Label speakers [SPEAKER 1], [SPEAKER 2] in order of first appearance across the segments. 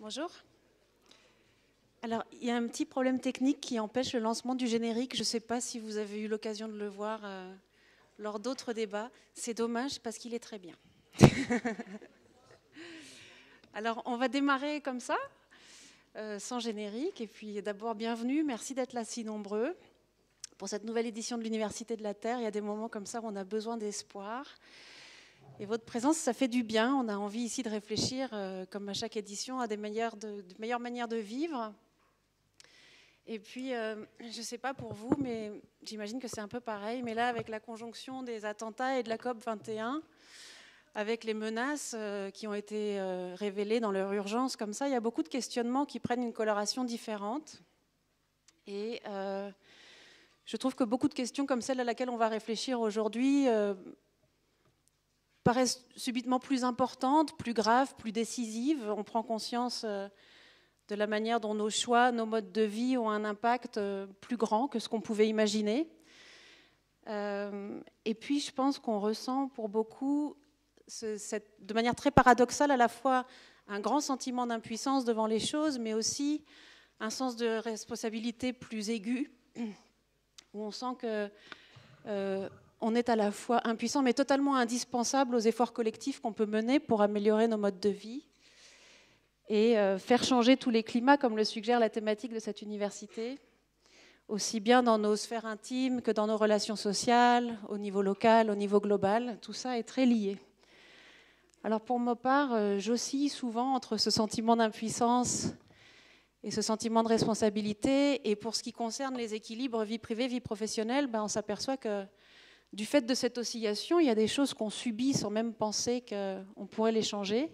[SPEAKER 1] Bonjour. Alors, il y a un petit problème technique qui empêche le lancement du générique. Je ne sais pas si vous avez eu l'occasion de le voir lors d'autres débats. C'est dommage parce qu'il est très bien. Alors, on va démarrer comme ça, sans générique. Et puis, d'abord, bienvenue. Merci d'être là si nombreux pour cette nouvelle édition de l'Université de la Terre. Il y a des moments comme ça où on a besoin d'espoir. Et votre présence, ça fait du bien. On a envie ici de réfléchir, comme à chaque édition, à de meilleures manières de vivre. Et puis, je ne sais pas pour vous, mais j'imagine que c'est un peu pareil. Mais là, avec la conjonction des attentats et de la COP 21, avec les menaces qui ont été révélées dans leur urgence, comme ça, il y a beaucoup de questionnements qui prennent une coloration différente. Et je trouve que beaucoup de questions comme celle à laquelle on va réfléchir aujourd'hui paraissent subitement plus importantes, plus graves, plus décisives. On prend conscience de la manière dont nos choix, nos modes de vie ont un impact plus grand que ce qu'on pouvait imaginer. Et puis, je pense qu'on ressent pour beaucoup, de manière très paradoxale, à la fois un grand sentiment d'impuissance devant les choses, mais aussi un sens de responsabilité plus aigu, où on sent que on est à la fois impuissant, mais totalement indispensable aux efforts collectifs qu'on peut mener pour améliorer nos modes de vie et faire changer tous les climats, comme le suggère la thématique de cette université, aussi bien dans nos sphères intimes que dans nos relations sociales, au niveau local, au niveau global. Tout ça est très lié. Alors pour ma part, j'oscille souvent entre ce sentiment d'impuissance et ce sentiment de responsabilité. Et pour ce qui concerne les équilibres vie privée, vie professionnelle, on s'aperçoit que du fait de cette oscillation, il y a des choses qu'on subit sans même penser qu'on pourrait les changer,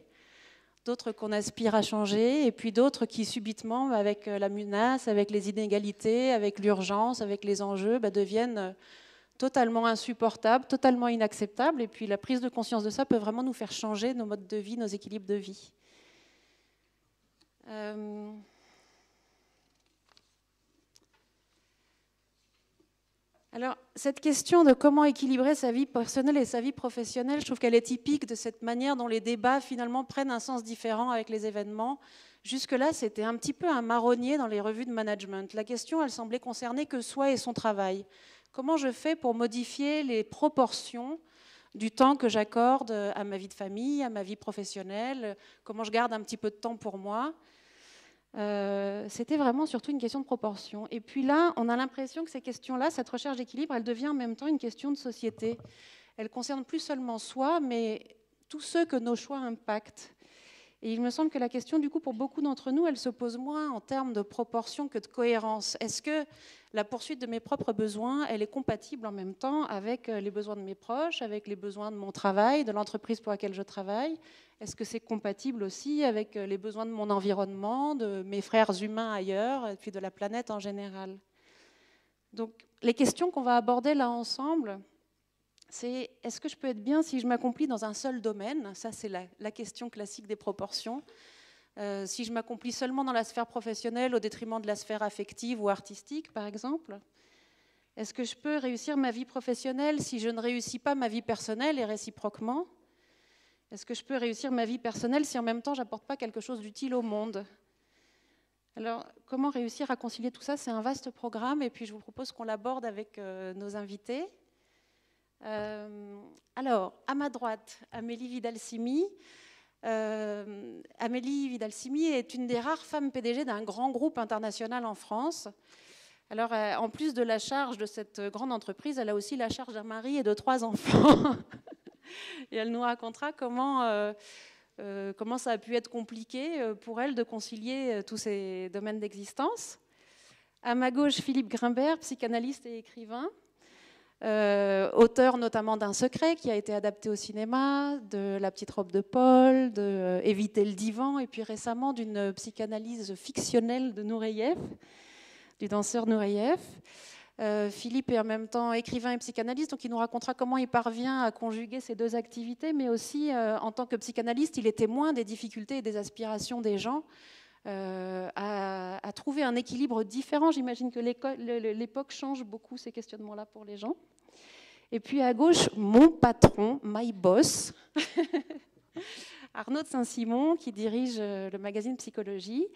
[SPEAKER 1] d'autres qu'on aspire à changer, et puis d'autres qui subitement, avec la menace, avec les inégalités, avec l'urgence, avec les enjeux, deviennent totalement insupportables, totalement inacceptables. Et puis la prise de conscience de ça peut vraiment nous faire changer nos modes de vie, nos équilibres de vie. Alors, cette question de comment équilibrer sa vie personnelle et sa vie professionnelle, je trouve qu'elle est typique de cette manière dont les débats, finalement, prennent un sens différent avec les événements. Jusque-là, c'était un petit peu un marronnier dans les revues de management. La question, elle semblait concerner que soi et son travail. Comment je fais pour modifier les proportions du temps que j'accorde à ma vie de famille, à ma vie professionnelle? Comment je garde un petit peu de temps pour moi? C'était vraiment surtout une question de proportion. Et puis là, on a l'impression que ces questions-là, cette recherche d'équilibre, elle devient en même temps une question de société. Elle concerne plus seulement soi, mais tous ceux que nos choix impactent. Et il me semble que la question, du coup, pour beaucoup d'entre nous, elle se pose moins en termes de proportion que de cohérence. Est-ce que la poursuite de mes propres besoins, elle est compatible en même temps avec les besoins de mes proches, avec les besoins de mon travail, de l'entreprise pour laquelle je travaille? Est-ce que c'est compatible aussi avec les besoins de mon environnement, de mes frères humains ailleurs, et puis de la planète en général? Donc, les questions qu'on va aborder là ensemble, c'est est-ce que je peux être bien si je m'accomplis dans un seul domaine? Ça, c'est la question classique des proportions. Si je m'accomplis seulement dans la sphère professionnelle au détriment de la sphère affective ou artistique, par exemple? Est-ce que je peux réussir ma vie professionnelle si je ne réussis pas ma vie personnelle et réciproquement? Est-ce que je peux réussir ma vie personnelle si en même temps je n'apporte pas quelque chose d'utile au monde? Alors, comment réussir à concilier tout ça? C'est un vaste programme et puis je vous propose qu'on l'aborde avec nos invités. Alors, à ma droite, Amélie Vidal-Simi. Amélie Vidal-Simi est une des rares femmes PDG d'un grand groupe international en France. Alors, en plus de la charge de cette grande entreprise, elle a aussi la charge d'un mari et de 3 enfants. Et elle nous racontera comment ça a pu être compliqué pour elle de concilier tous ces domaines d'existence. À ma gauche, Philippe Grimbert, psychanalyste et écrivain. Auteur notamment d'Un secret qui a été adapté au cinéma, de La petite robe de Paul, de Éviter le divan, et puis récemment d'une psychanalyse fictionnelle de Nureyev, du danseur Nureyev. Philippe est en même temps écrivain et psychanalyste, donc il nous racontera comment il parvient à conjuguer ces deux activités, mais aussi en tant que psychanalyste, il est témoin des difficultés et des aspirations des gens à trouver un équilibre différent. J'imagine que l'époque change beaucoup ces questionnements-là pour les gens. Et puis à gauche, mon patron, my boss, Arnaud de Saint-Simon, qui dirige le magazine Psychologie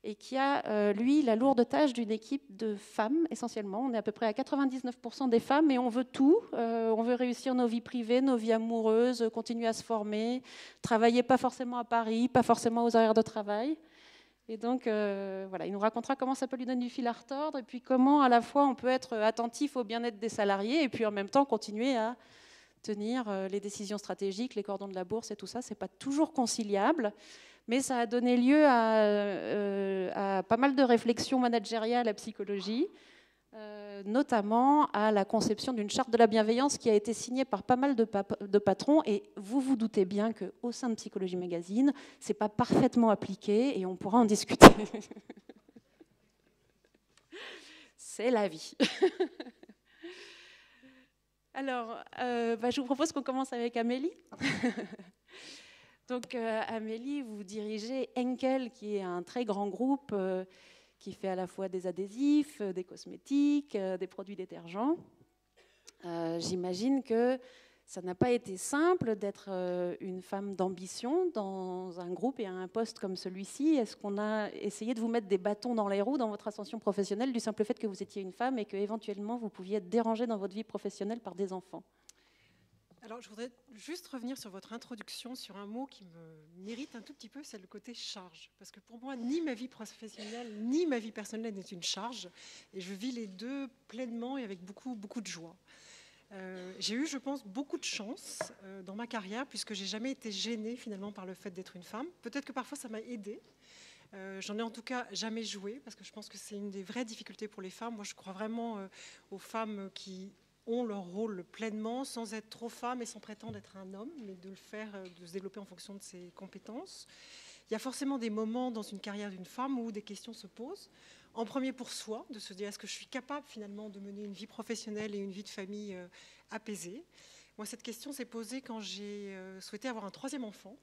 [SPEAKER 1] et qui a, lui, la lourde tâche d'une équipe de femmes, essentiellement. On est à peu près à 99% des femmes et on veut tout. On veut réussir nos vies privées, nos vies amoureuses, continuer à se former, travailler pas forcément à Paris, pas forcément aux horaires de travail. Et donc, voilà, il nous racontera comment ça peut lui donner du fil à retordre et puis comment, à la fois, on peut être attentif au bien-être des salariés et puis en même temps continuer à tenir les décisions stratégiques, les cordons de la bourse et tout ça. C'est pas toujours conciliable, mais ça a donné lieu à pas mal de réflexions managériales à psychologie, notamment à la conception d'une charte de la bienveillance qui a été signée par pas mal de patrons. Et vous vous doutez bien qu'au sein de Psychologie Magazine, ce n'est pas parfaitement appliqué et on pourra en discuter. C'est la vie. Alors, je vous propose qu'on commence avec Amélie. Donc, Amélie, vous dirigez Henkel, qui est un très grand groupe qui fait à la fois des adhésifs, des cosmétiques, des produits détergents. J'imagine que ça n'a pas été simple d'être une femme d'ambition dans un groupe et à un poste comme celui-ci. Est-ce qu'on a essayé de vous mettre des bâtons dans les roues dans votre ascension professionnelle du simple fait que vous étiez une femme et qu'éventuellement vous pouviez être dérangée dans votre vie professionnelle par des enfants ?
[SPEAKER 2] Alors, je voudrais juste revenir sur votre introduction, sur un mot qui me mérite un tout petit peu, c'est le côté charge. Parce que pour moi, ni ma vie professionnelle, ni ma vie personnelle n'est une charge. Et je vis les deux pleinement et avec beaucoup, beaucoup de joie. J'ai eu, je pense, beaucoup de chance dans ma carrière, puisque j'ai jamais été gênée finalement par le fait d'être une femme. Peut-être que parfois ça m'a aidée. J'en ai en tout cas jamais joué, parce que je pense que c'est une des vraies difficultés pour les femmes. Moi, je crois vraiment aux femmes qui ont leur rôle pleinement, sans être trop femme et sans prétendre être un homme, mais de le faire, de se développer en fonction de ses compétences. Il y a forcément des moments dans une carrière d'une femme où des questions se posent. En premier pour soi, de se dire est-ce que je suis capable finalement de mener une vie professionnelle et une vie de famille apaisée. Moi, cette question s'est posée quand j'ai souhaité avoir un troisième enfant,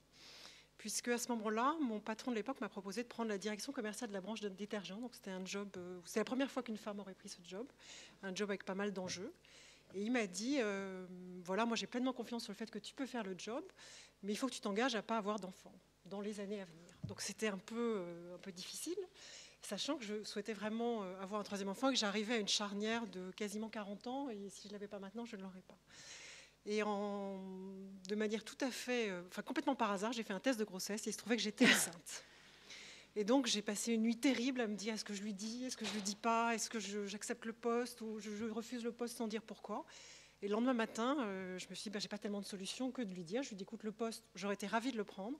[SPEAKER 2] puisque à ce moment-là, mon patron de l'époque m'a proposé de prendre la direction commerciale de la branche de détergents. Donc c'était un job, c'est la première fois qu'une femme aurait pris ce job, un job avec pas mal d'enjeux. Et il m'a dit, voilà, moi j'ai pleinement confiance sur le fait que tu peux faire le job, mais il faut que tu t'engages à ne pas avoir d'enfants dans les années à venir. Donc c'était un peu difficile, sachant que je souhaitais vraiment avoir un troisième enfant et que j'arrivais à une charnière de quasiment 40 ans, et si je ne l'avais pas maintenant, je ne l'aurais pas. Et de manière tout à fait, complètement par hasard, j'ai fait un test de grossesse et il se trouvait que j'étais enceinte. Et donc, j'ai passé une nuit terrible à me dire, est-ce que je lui dis, est-ce que je ne lui dis pas, est-ce que j'accepte le poste ou je refuse le poste sans dire pourquoi. Et le lendemain matin, je me suis dit, j'ai pas tellement de solution que de lui dire. Je lui ai dit, écoute, le poste, j'aurais été ravie de le prendre,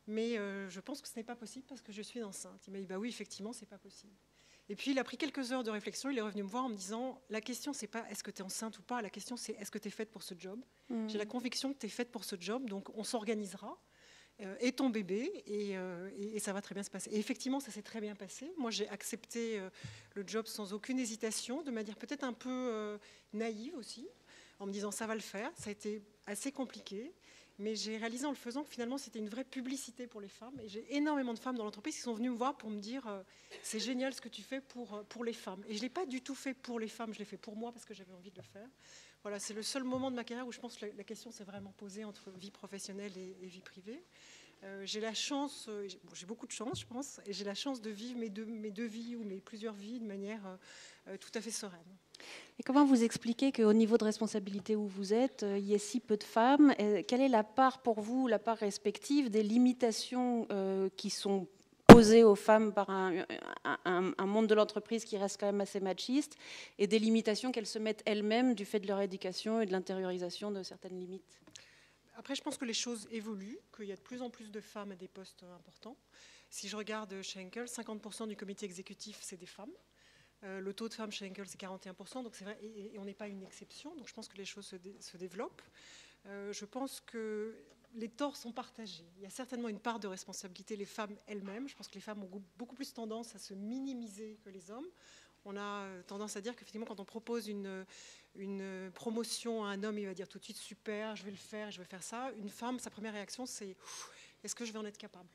[SPEAKER 2] mais je pense que ce n'est pas possible parce que je suis enceinte. Il m'a dit, oui, effectivement, c'est pas possible. Et puis, il a pris quelques heures de réflexion, il est revenu me voir en me disant, la question, c'est pas est-ce que tu es enceinte ou pas, la question, c'est est-ce que tu es faite pour ce job. J'ai la conviction que tu es faite pour ce job, donc on s'organisera. Et ton bébé, et ça va très bien se passer. Et effectivement, ça s'est très bien passé. Moi, j'ai accepté le job sans aucune hésitation, de manière peut-être un peu naïve aussi, en me disant ça va le faire. Ça a été assez compliqué, mais j'ai réalisé en le faisant que finalement, c'était une vraie publicité pour les femmes. Et j'ai énormément de femmes dans l'entreprise qui sont venues me voir pour me dire c'est génial ce que tu fais pour les femmes. Et je ne l'ai pas du tout fait pour les femmes, je l'ai fait pour moi parce que j'avais envie de le faire. Voilà, c'est le seul moment de ma carrière où je pense que la question s'est vraiment posée entre vie professionnelle et vie privée. J'ai la chance, j'ai beaucoup de chance, je pense, et j'ai la chance de vivre mes deux vies ou mes plusieurs vies de manière tout à fait sereine.
[SPEAKER 1] Et comment vous expliquez qu'au niveau de responsabilité où vous êtes, il y ait si peu de femmes ? Quelle est la part pour vous, la part respective des limitations qui sont posées aux femmes par un monde de l'entreprise qui reste quand même assez machiste, et des limitations qu'elles se mettent elles-mêmes du fait de leur éducation et de l'intériorisation de certaines limites ?
[SPEAKER 2] Après, je pense que les choses évoluent, qu'il y a de plus en plus de femmes à des postes importants. Si je regarde chez Henkel, 50% du comité exécutif, c'est des femmes. Le taux de femmes chez Henkel, c'est 41%, donc c'est vrai, et on n'est pas une exception, donc je pense que les choses se développent. Je pense que les torts sont partagés. Il y a certainement une part de responsabilité, les femmes elles-mêmes. Je pense que les femmes ont beaucoup plus tendance à se minimiser que les hommes. On a tendance à dire qu'effectivement, quand on propose une promotion à un homme, il va dire tout de suite super, je vais le faire, je vais faire ça. Une femme, sa première réaction, c'est est-ce que je vais en être capable ?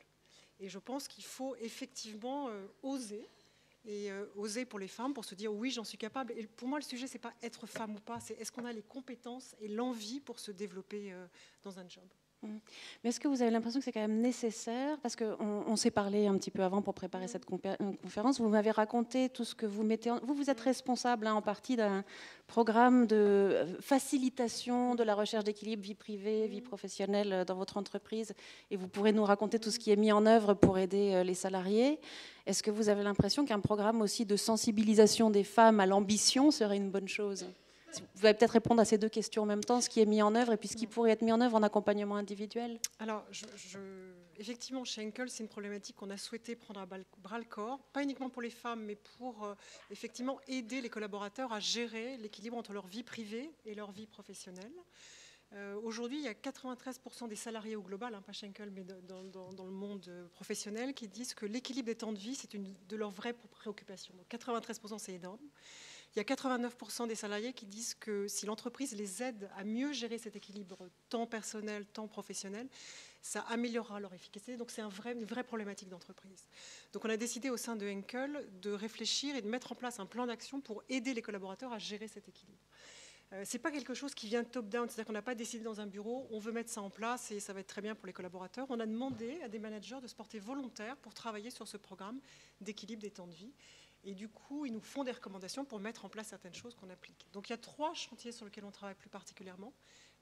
[SPEAKER 2] Et je pense qu'il faut effectivement oser. Et oser pour les femmes, pour se dire oui, j'en suis capable. Et pour moi, le sujet, c'est pas être femme ou pas, c'est est-ce qu'on a les compétences et l'envie pour se développer dans un job.
[SPEAKER 1] Mais est-ce que vous avez l'impression que c'est quand même nécessaire? Parce qu'on s'est parlé un petit peu avant pour préparer cette conférence. Vous m'avez raconté tout ce que vous mettez en... Vous êtes responsable en partie d'un programme de facilitation de la recherche d'équilibre vie privée, vie professionnelle dans votre entreprise. Et vous pourrez nous raconter tout ce qui est mis en œuvre pour aider les salariés. Est-ce que vous avez l'impression qu'un programme aussi de sensibilisation des femmes à l'ambition serait une bonne chose? Vous pouvez peut-être répondre à ces deux questions en même temps, ce qui est mis en œuvre et puis ce qui pourrait être mis en œuvre en accompagnement individuel.
[SPEAKER 2] Alors, effectivement, chez Henkel, c'est une problématique qu'on a souhaité prendre à bras le corps, pas uniquement pour les femmes, mais pour effectivement aider les collaborateurs à gérer l'équilibre entre leur vie privée et leur vie professionnelle. Aujourd'hui, il y a 93% des salariés au global, pas chez Henkel, mais dans le monde professionnel, qui disent que l'équilibre des temps de vie, c'est une de leurs vraies préoccupations. Donc 93%, c'est énorme. Il y a 89% des salariés qui disent que si l'entreprise les aide à mieux gérer cet équilibre temps personnel, temps professionnel, ça améliorera leur efficacité. Donc c'est une vraie problématique d'entreprise. Donc on a décidé au sein de Henkel de réfléchir et de mettre en place un plan d'action pour aider les collaborateurs à gérer cet équilibre. Ce n'est pas quelque chose qui vient top-down, c'est-à-dire qu'on n'a pas décidé dans un bureau, on veut mettre ça en place et ça va être très bien pour les collaborateurs. On a demandé à des managers de se porter volontaires pour travailler sur ce programme d'équilibre des temps de vie. Et du coup, ils nous font des recommandations pour mettre en place certaines choses qu'on applique. Donc il y a 3 chantiers sur lesquels on travaille plus particulièrement.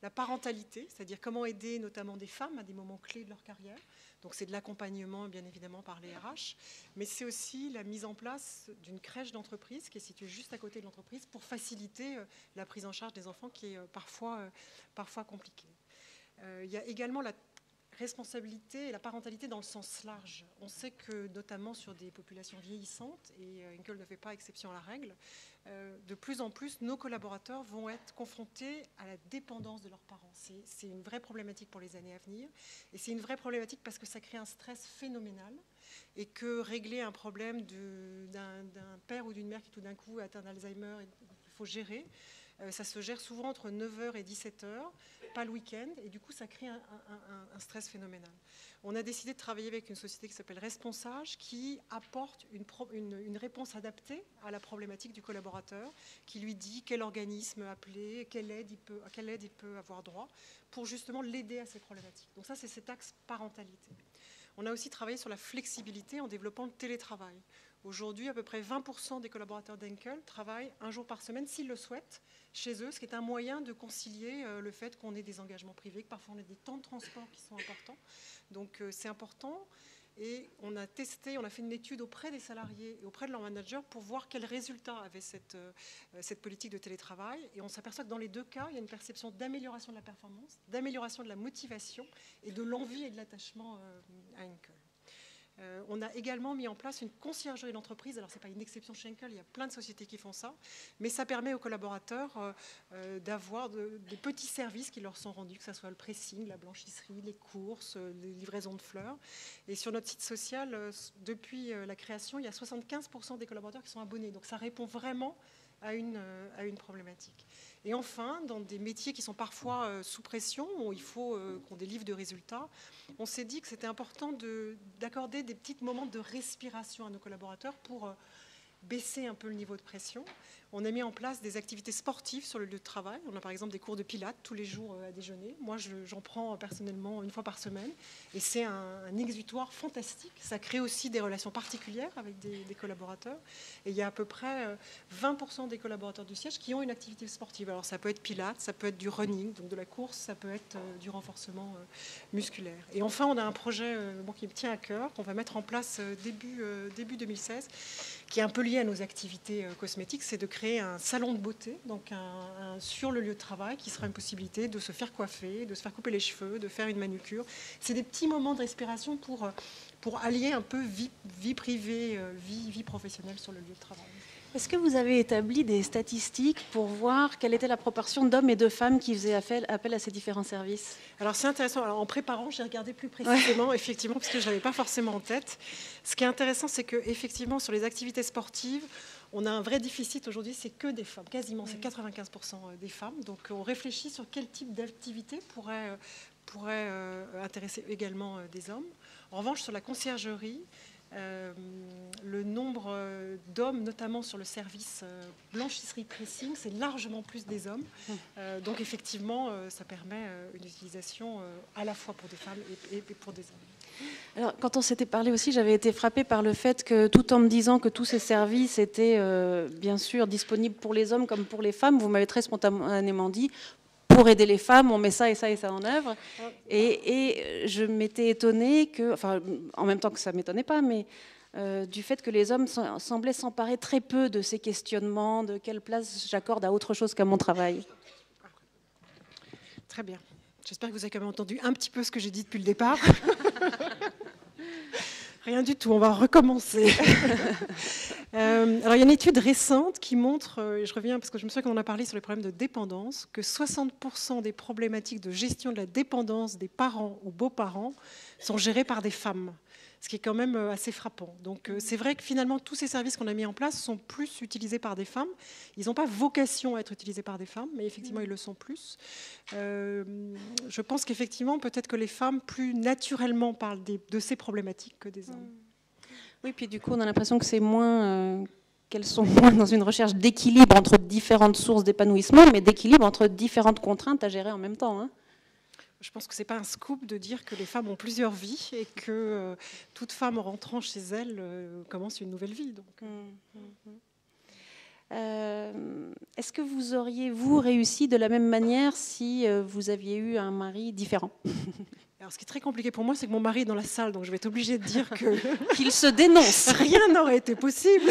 [SPEAKER 2] La parentalité, c'est-à-dire comment aider notamment des femmes à des moments clés de leur carrière. Donc c'est de l'accompagnement, bien évidemment, par les RH. Mais c'est aussi la mise en place d'une crèche d'entreprise qui est située juste à côté de l'entreprise pour faciliter la prise en charge des enfants qui est parfois compliquée. Il y a également la responsabilité et la parentalité dans le sens large. On sait que, notamment sur des populations vieillissantes, et Henkel ne fait pas exception à la règle, de plus en plus, nos collaborateurs vont être confrontés à la dépendance de leurs parents. C'est une vraie problématique pour les années à venir, et c'est une vraie problématique parce que ça crée un stress phénoménal, et que régler un problème d'un père ou d'une mère qui tout d'un coup atteint d'Alzheimer, il faut gérer. Ça se gère souvent entre 9h et 17h, pas le week-end, et du coup, ça crée un stress phénoménal. On a décidé de travailler avec une société qui s'appelle Responsage, qui apporte une réponse adaptée à la problématique du collaborateur, qui lui dit quel organisme appeler, à quelle aide il peut avoir droit, pour justement l'aider à ces problématiques. Donc ça, c'est cet axe parentalité. On a aussi travaillé sur la flexibilité en développant le télétravail. Aujourd'hui, à peu près 20% des collaborateurs d'Henkel travaillent un jour par semaine, s'ils le souhaitent, chez eux, ce qui est un moyen de concilier le fait qu'on ait des engagements privés, que parfois on a des temps de transport qui sont importants. Donc c'est important. Et on a fait une étude auprès des salariés et auprès de leurs managers pour voir quels résultats avait cette politique de télétravail. Et on s'aperçoit que dans les 2 cas, il y a une perception d'amélioration de la performance, d'amélioration de la motivation et de l'envie et de l'attachement à Henkel. On a également mis en place une conciergerie d'entreprise. Alors, ce n'est pas une exception chez Henkel, il y a plein de sociétés qui font ça, mais ça permet aux collaborateurs d'avoir des petits services qui leur sont rendus, que ce soit le pressing, la blanchisserie, les courses, les livraisons de fleurs. Et sur notre site social, depuis la création, il y a 75% des collaborateurs qui sont abonnés. Donc, ça répond vraiment à une problématique. Et enfin, dans des métiers qui sont parfois sous pression, où il faut qu'on délivre de résultats, on s'est dit que c'était important d'accorder des petits moments de respiration à nos collaborateurs pour baisser un peu le niveau de pression. On a mis en place des activités sportives sur le lieu de travail. On a par exemple des cours de pilates tous les jours à déjeuner. Moi, j'en prends personnellement 1 fois par semaine. Et c'est un exutoire fantastique. Ça crée aussi des relations particulières avec des collaborateurs. Et il y a à peu près 20% des collaborateurs du siège qui ont une activité sportive. Alors ça peut être pilates, ça peut être du running, donc de la course, ça peut être du renforcement musculaire. Et enfin, on a un projet qui me tient à cœur, qu'on va mettre en place début 2016, qui est un peu lié à nos activités cosmétiques, c'est de créer un salon de beauté, donc sur le lieu de travail, qui sera une possibilité de se faire coiffer, de se faire couper les cheveux, de faire une manucure. C'est des petits moments de respiration pour allier un peu vie privée, vie professionnelle sur le lieu de travail.
[SPEAKER 1] Est-ce que vous avez établi des statistiques pour voir quelle était la proportion d'hommes et de femmes qui faisaient appel à ces différents services?
[SPEAKER 2] Alors c'est intéressant. Alors, en préparant, j'ai regardé plus précisément, effectivement, parce que je ne l'avais pas forcément en tête. Ce qui est intéressant, c'est qu'effectivement, sur les activités sportives, on a un vrai déficit aujourd'hui, c'est que des femmes. Quasiment, c'est 95% des femmes. Donc on réfléchit sur quel type d'activité pourrait intéresser également des hommes. En revanche, sur la conciergerie, Le nombre d'hommes, notamment sur le service blanchisserie pressing, c'est largement plus des hommes. Donc effectivement, ça permet une utilisation à la fois pour des femmes et pour des hommes.
[SPEAKER 1] Alors, quand on s'était parlé aussi, j'avais été frappée par le fait que, tout en me disant que tous ces services étaient bien sûr disponibles pour les hommes comme pour les femmes, vous m'avez très spontanément dit, pour aider les femmes, on met ça et ça et ça en œuvre. Et je m'étais étonnée que, enfin, en même temps que ça ne m'étonnait pas, mais du fait que les hommes semblaient s'emparer très peu de ces questionnements, de quelle place j'accorde à autre chose qu'à mon travail.
[SPEAKER 2] Très bien. J'espère que vous avez quand même entendu un petit peu ce que j'ai dit depuis le départ. Rien du tout, on va recommencer. Alors, il y a une étude récente qui montre, et je reviens parce que je me souviens qu'on en a parlé sur les problèmes de dépendance, que 60% des problématiques de gestion de la dépendance des parents ou beaux-parents sont gérées par des femmes, ce qui est quand même assez frappant. Donc c'est vrai que finalement, tous ces services qu'on a mis en place sont plus utilisés par des femmes. Ils n'ont pas vocation à être utilisés par des femmes, mais effectivement, ils le sont plus. Je pense qu'effectivement, peut-être que les femmes, plus naturellement, parlent de ces problématiques que des hommes.
[SPEAKER 1] Oui, puis du coup, on a l'impression que c'est moins... qu'elles sont moins dans une recherche d'équilibre entre différentes sources d'épanouissement, mais d'équilibre entre différentes contraintes à gérer en même temps, hein.
[SPEAKER 2] Je pense que ce n'est pas un scoop de dire que les femmes ont plusieurs vies et que toute femme en rentrant chez elle commence une nouvelle vie. Donc.
[SPEAKER 1] Est-ce que vous auriez, vous, réussi de la même manière si vous aviez eu un mari différent?
[SPEAKER 2] Alors, ce qui est très compliqué pour moi, c'est que mon mari est dans la salle, donc je vais être obligée de dire que
[SPEAKER 1] qu'il se dénonce.
[SPEAKER 2] Rien n'aurait été possible.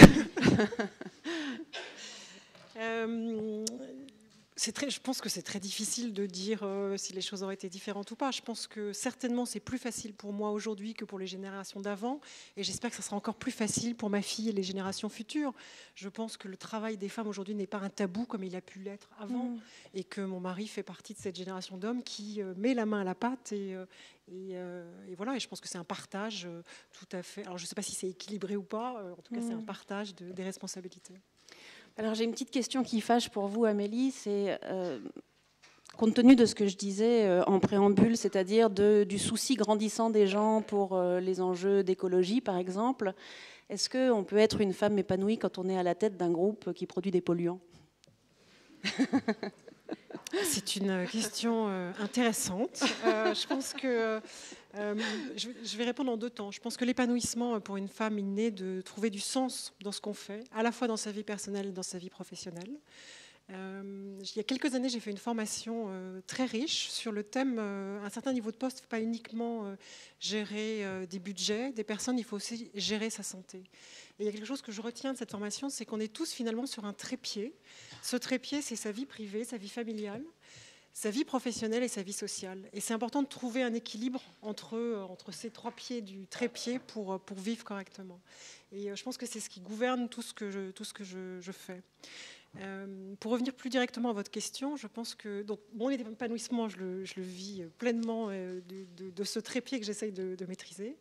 [SPEAKER 2] Je pense que c'est très difficile de dire si les choses auraient été différentes ou pas. Je pense que certainement c'est plus facile pour moi aujourd'hui que pour les générations d'avant. Et j'espère que ça sera encore plus facile pour ma fille et les générations futures. Je pense que le travail des femmes aujourd'hui n'est pas un tabou comme il a pu l'être avant. Et que mon mari fait partie de cette génération d'hommes qui met la main à la pâte. Et voilà, et je pense que c'est un partage tout à fait... Alors je ne sais pas si c'est équilibré ou pas. En tout cas, c'est un partage des responsabilités.
[SPEAKER 1] Alors j'ai une petite question qui fâche pour vous, Amélie, c'est compte tenu de ce que je disais en préambule, c'est-à-dire du souci grandissant des gens pour les enjeux d'écologie, par exemple, est-ce qu'on peut être une femme épanouie quand on est à la tête d'un groupe qui produit des polluants?
[SPEAKER 2] C'est une question intéressante. Je pense que je vais répondre en deux temps. Je pense que l'épanouissement pour une femme, il naît de trouver du sens dans ce qu'on fait, à la fois dans sa vie personnelle et dans sa vie professionnelle. Il y a quelques années, j'ai fait une formation très riche sur le thème un certain niveau de poste, il ne faut pas uniquement gérer des budgets, des personnes, il faut aussi gérer sa santé. Et il y a quelque chose que je retiens de cette formation, c'est qu'on est tous finalement sur un trépied. Ce trépied, c'est sa vie privée, sa vie familiale, sa vie professionnelle et sa vie sociale. Et c'est important de trouver un équilibre entre ces trois pieds du trépied pour vivre correctement. Et je pense que c'est ce qui gouverne tout ce que je fais. Pour revenir plus directement à votre question, je pense que donc, mon épanouissement, je le vis pleinement de ce trépied que j'essaye de maîtriser.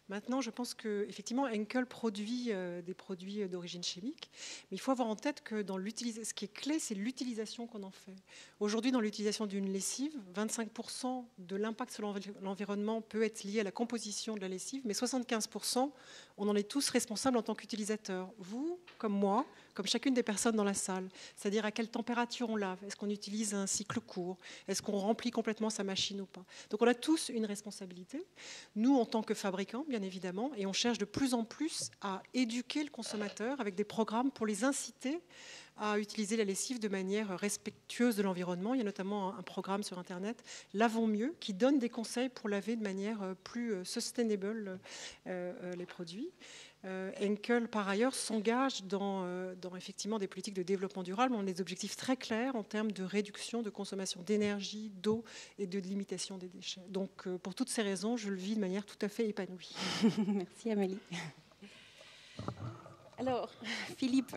[SPEAKER 2] Maintenant, je pense qu'effectivement, Henkel produit des produits d'origine chimique, mais il faut avoir en tête que ce qui est clé, c'est l'utilisation qu'on en fait. Aujourd'hui, dans l'utilisation d'une lessive, 25% de l'impact sur l'environnement peut être lié à la composition de la lessive, mais 75%, on en est tous responsables en tant qu'utilisateurs. Vous, comme moi, comme chacune des personnes dans la salle, c'est-à-dire à quelle température on lave, est-ce qu'on utilise un cycle court, est-ce qu'on remplit complètement sa machine ou pas. Donc on a tous une responsabilité, nous en tant que fabricants bien évidemment, et on cherche de plus en plus à éduquer le consommateur avec des programmes pour les inciter à utiliser la lessive de manière respectueuse de l'environnement. Il y a notamment un programme sur Internet, Lavons mieux, qui donne des conseils pour laver de manière plus sustainable les produits. Henkel, par ailleurs, s'engage dans effectivement des politiques de développement durable. On a des objectifs très clairs en termes de réduction de consommation d'énergie, d'eau et de limitation des déchets. Donc, pour toutes ces raisons, je le vis de manière tout à fait épanouie.
[SPEAKER 1] Merci, Amélie. Alors, Philippe,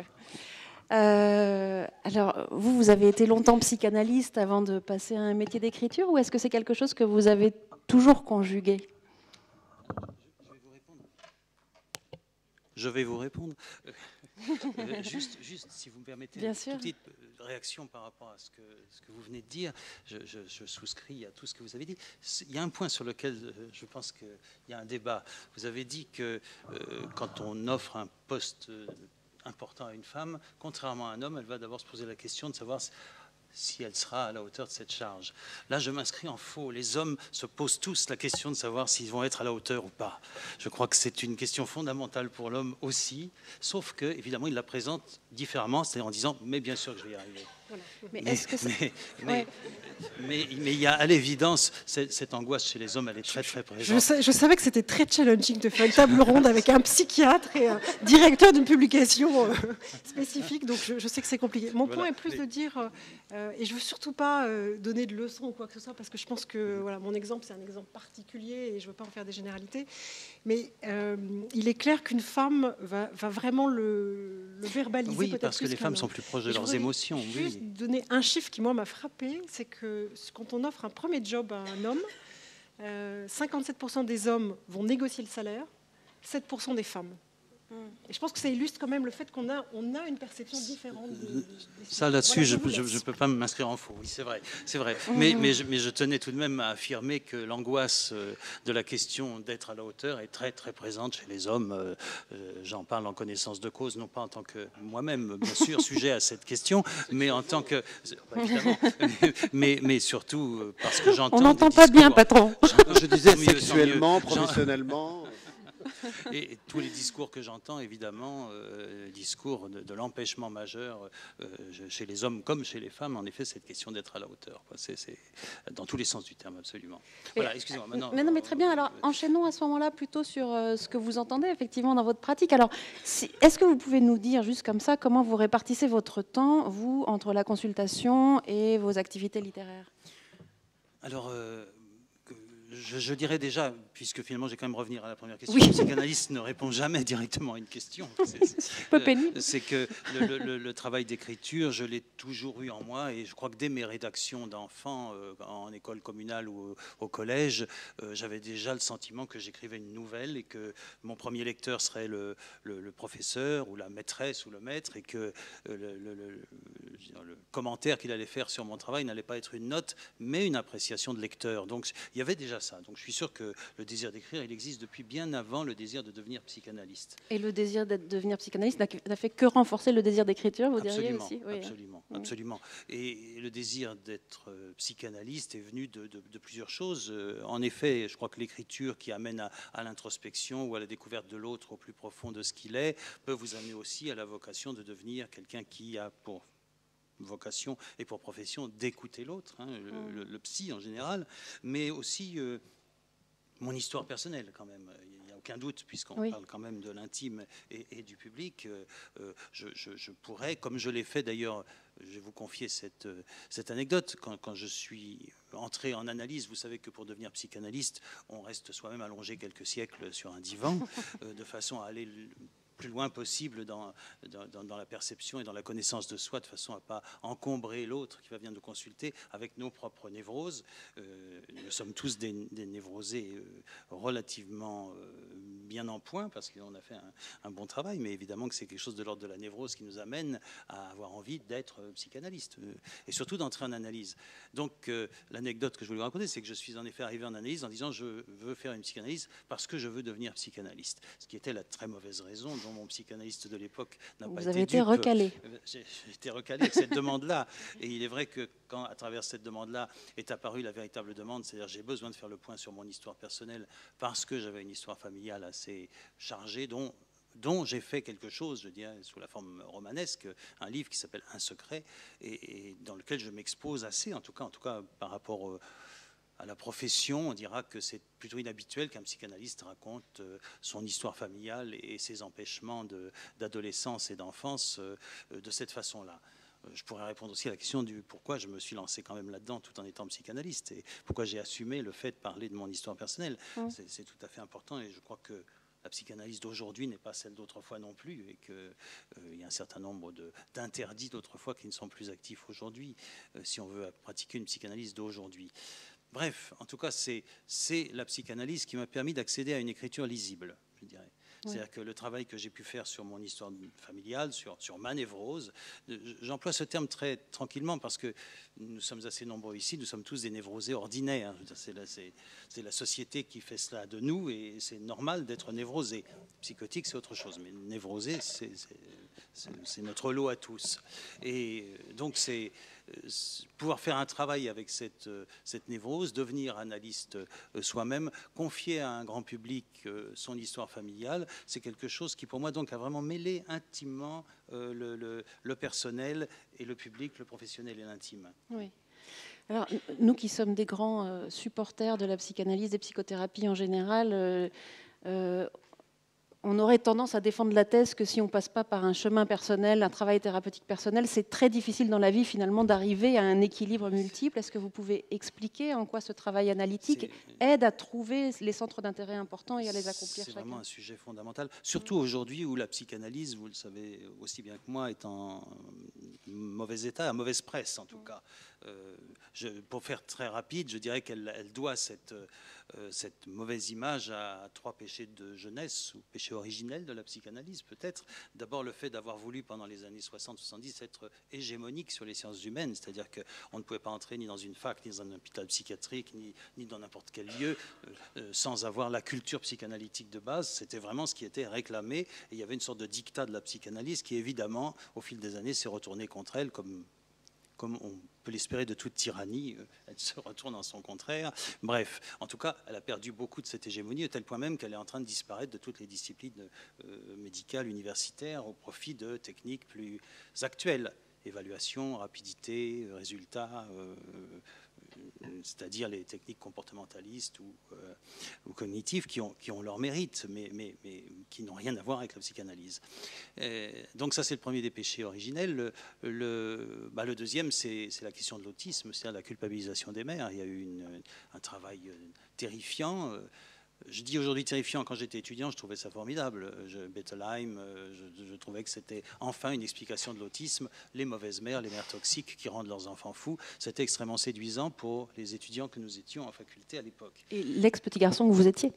[SPEAKER 1] alors, vous avez été longtemps psychanalyste avant de passer à un métier d'écriture, ou est-ce que c'est quelque chose que vous avez toujours conjugué ?
[SPEAKER 3] Je vais vous répondre. Juste, si vous me permettez,
[SPEAKER 1] Bien
[SPEAKER 3] une
[SPEAKER 1] sûr.
[SPEAKER 3] petite réaction par rapport à ce que vous venez de dire. Je souscris à tout ce que vous avez dit. Il y a un point sur lequel je pense qu'il y a un débat. Vous avez dit que quand on offre un poste important à une femme, contrairement à un homme, elle va d'abord se poser la question de savoir si elle sera à la hauteur de cette charge. Là, je m'inscris en faux. Les hommes se posent tous la question de savoir s'ils vont être à la hauteur ou pas. Je crois que c'est une question fondamentale pour l'homme aussi, sauf que, évidemment, il la présente différemment, c'est-à-dire en disant « mais bien sûr que je vais y arriver ».
[SPEAKER 1] Mais est-ce que ça...
[SPEAKER 3] Mais il y a à l'évidence cette angoisse chez les hommes, elle est très très présente.
[SPEAKER 2] Je savais que c'était très challenging de faire une table ronde avec un psychiatre et un directeur d'une publication spécifique, donc je sais que c'est compliqué. Mon point est plus de dire, et je veux surtout pas donner de leçons ou quoi que ce soit, parce que je pense que voilà, mon exemple c'est un exemple particulier et je veux pas en faire des généralités, mais il est clair qu'une femme va vraiment le verbaliser.
[SPEAKER 3] Oui,
[SPEAKER 2] peut-être
[SPEAKER 3] parce que les femmes sont plus proches de leurs émotions.
[SPEAKER 2] Juste donner un chiffre qui moi m'a frappé, c'est que quand on offre un premier job à un homme, 57% des hommes vont négocier le salaire, 7% des femmes. Et je pense que ça illustre quand même le fait qu'on a une perception différente.
[SPEAKER 3] Ça, là-dessus, je ne peux pas m'inscrire en faux. Oui, c'est vrai. Mais je tenais tout de même à affirmer que l'angoisse de la question d'être à la hauteur est très, très présente chez les hommes. J'en parle en connaissance de cause, non pas en tant que moi-même, bien sûr, sujet à cette question, mais en tant que... Évidemment, mais surtout parce que j'entends...
[SPEAKER 1] On n'entend pas bien, patron.
[SPEAKER 4] Je disais sexuellement, professionnellement...
[SPEAKER 3] Et tous les discours que j'entends, évidemment, discours de l'empêchement majeur chez les hommes comme chez les femmes, en effet, cette question d'être à la hauteur. C'est dans tous les sens du terme, absolument. Voilà, excusez-moi. Maintenant,
[SPEAKER 1] mais non, mais très bien. Alors, enchaînons à ce moment-là plutôt sur ce que vous entendez effectivement dans votre pratique. Alors, est-ce que vous pouvez nous dire, juste comme ça, comment vous répartissez votre temps, vous, entre la consultation et vos activités littéraires?
[SPEAKER 3] Alors... Je dirais déjà, puisque finalement je vais quand même revenir à la première question,
[SPEAKER 1] oui.
[SPEAKER 3] Le psychanalyste ne répond jamais directement à une question. C'est que le travail d'écriture, je l'ai toujours eu en moi, et je crois que dès mes rédactions d'enfants en école communale ou au collège, j'avais déjà le sentiment que j'écrivais une nouvelle et que mon premier lecteur serait le professeur ou la maîtresse ou le maître, et que le commentaire qu'il allait faire sur mon travail n'allait pas être une note, mais une appréciation de lecteur. Donc il y avait déjà ça. Donc je suis sûr que le désir d'écrire, il existe depuis bien avant le désir de devenir psychanalyste.
[SPEAKER 1] Et le désir de devenir psychanalyste n'a fait que renforcer le désir d'écriture, vous diriez aussi? Oui.
[SPEAKER 3] Absolument. Et le désir d'être psychanalyste est venu de plusieurs choses. En effet, je crois que l'écriture qui amène à l'introspection ou à la découverte de l'autre au plus profond de ce qu'il est, peut vous amener aussi à la vocation de devenir quelqu'un qui a pour vocation et pour profession d'écouter l'autre, le psy en général, mais aussi mon histoire personnelle quand même. Il n'y a aucun doute, puisqu'on parle quand même de l'intime et du public. Je pourrais, comme je l'ai fait d'ailleurs, je vais vous confier cette anecdote. Quand je suis entré en analyse, vous savez que pour devenir psychanalyste, on reste soi-même allongé quelques siècles sur un divan, de façon à aller plus loin possible dans la perception et dans la connaissance de soi, de façon à ne pas encombrer l'autre qui va venir nous consulter avec nos propres névroses. Nous sommes tous des névrosés relativement bien en point, parce qu'on a fait un bon travail, mais évidemment que c'est quelque chose de l'ordre de la névrose qui nous amène à avoir envie d'être psychanalyste, et surtout d'entrer en analyse. Donc l'anecdote que je voulais vous raconter, c'est que je suis en effet arrivé en analyse en disant je veux faire une psychanalyse parce que je veux devenir psychanalyste, ce qui était la très mauvaise raison dont mon psychanalyste de l'époque n'a pas été dupe.
[SPEAKER 1] Vous avez été recalé.
[SPEAKER 3] J'ai été recalé avec cette demande-là. Et il est vrai que quand, à travers cette demande-là, est apparue la véritable demande, c'est-à-dire j'ai besoin de faire le point sur mon histoire personnelle parce que j'avais une histoire familiale assez chargée, dont j'ai fait quelque chose, je dirais, sous la forme romanesque, un livre qui s'appelle Un secret, et dans lequel je m'expose assez, en tout cas par rapport à la profession, on dira que c'est plutôt inhabituel qu'un psychanalyste raconte son histoire familiale et ses empêchements d'adolescence et d'enfance de cette façon-là. Je pourrais répondre aussi à la question du pourquoi je me suis lancé quand même là-dedans tout en étant psychanalyste, et pourquoi j'ai assumé le fait de parler de mon histoire personnelle. C'est tout à fait important, et je crois que la psychanalyse d'aujourd'hui n'est pas celle d'autrefois non plus, et qu'il y a un certain nombre d'interdits d'autrefois qui ne sont plus actifs aujourd'hui, si on veut pratiquer une psychanalyse d'aujourd'hui. Bref, en tout cas, c'est la psychanalyse qui m'a permis d'accéder à une écriture lisible, je dirais. C'est-à-dire que le travail que j'ai pu faire sur mon histoire familiale, sur ma névrose, j'emploie ce terme très tranquillement parce que nous sommes assez nombreux ici, nous sommes tous des névrosés ordinaires. C'est la société qui fait cela de nous et c'est normal d'être névrosé. Psychotique, c'est autre chose, mais névrosé, c'est notre lot à tous. Et donc, c'est pouvoir faire un travail avec cette névrose, devenir analyste soi-même, confier à un grand public son histoire familiale, c'est quelque chose qui, pour moi, donc, a vraiment mêlé intimement le personnel et le public, le professionnel et l'intime.
[SPEAKER 1] Oui. Alors, nous qui sommes des grands supporters de la psychanalyse, des psychothérapies en général, on aurait tendance à défendre la thèse que si on ne passe pas par un chemin personnel, un travail thérapeutique personnel, c'est très difficile dans la vie finalement d'arriver à un équilibre multiple. Est-ce que vous pouvez expliquer en quoi ce travail analytique aide à trouver les centres d'intérêt importants et à les accomplir chacun ?
[SPEAKER 3] C'est vraiment un sujet fondamental, surtout aujourd'hui où la psychanalyse, vous le savez aussi bien que moi, est en mauvais état, à mauvaise presse en tout cas. Pour faire très rapide, je dirais qu'elle doit cette mauvaise image à 3 péchés de jeunesse ou péchés originels de la psychanalyse peut-être. D'abord le fait d'avoir voulu pendant les années 60-70 être hégémonique sur les sciences humaines, c'est-à-dire qu'on ne pouvait pas entrer ni dans une fac, ni dans un hôpital psychiatrique, ni dans n'importe quel lieu sans avoir la culture psychanalytique de base. C'était vraiment ce qui était réclamé et il y avait une sorte de dictat de la psychanalyse qui évidemment au fil des années s'est retourné contre elle comme on peut l'espérer de toute tyrannie, elle se retourne en son contraire. Bref, en tout cas, elle a perdu beaucoup de cette hégémonie, au tel point même qu'elle est en train de disparaître de toutes les disciplines médicales, universitaires, au profit de techniques plus actuelles. Évaluation, rapidité, résultats, c'est-à-dire les techniques comportementalistes ou cognitives qui ont leur mérite, mais qui n'ont rien à voir avec la psychanalyse. Donc ça, c'est le premier des péchés originels. Le deuxième, c'est la question de l'autisme, c'est-à-dire la culpabilisation des mères. Il y a eu un travail terrifiant. Je dis aujourd'hui terrifiant, quand j'étais étudiant, je trouvais ça formidable. Bettelheim, je trouvais que c'était enfin une explication de l'autisme. Les mauvaises mères, les mères toxiques qui rendent leurs enfants fous, c'était extrêmement séduisant pour les étudiants que nous étions en faculté à l'époque.
[SPEAKER 1] Et l'ex-petit garçon que vous étiez.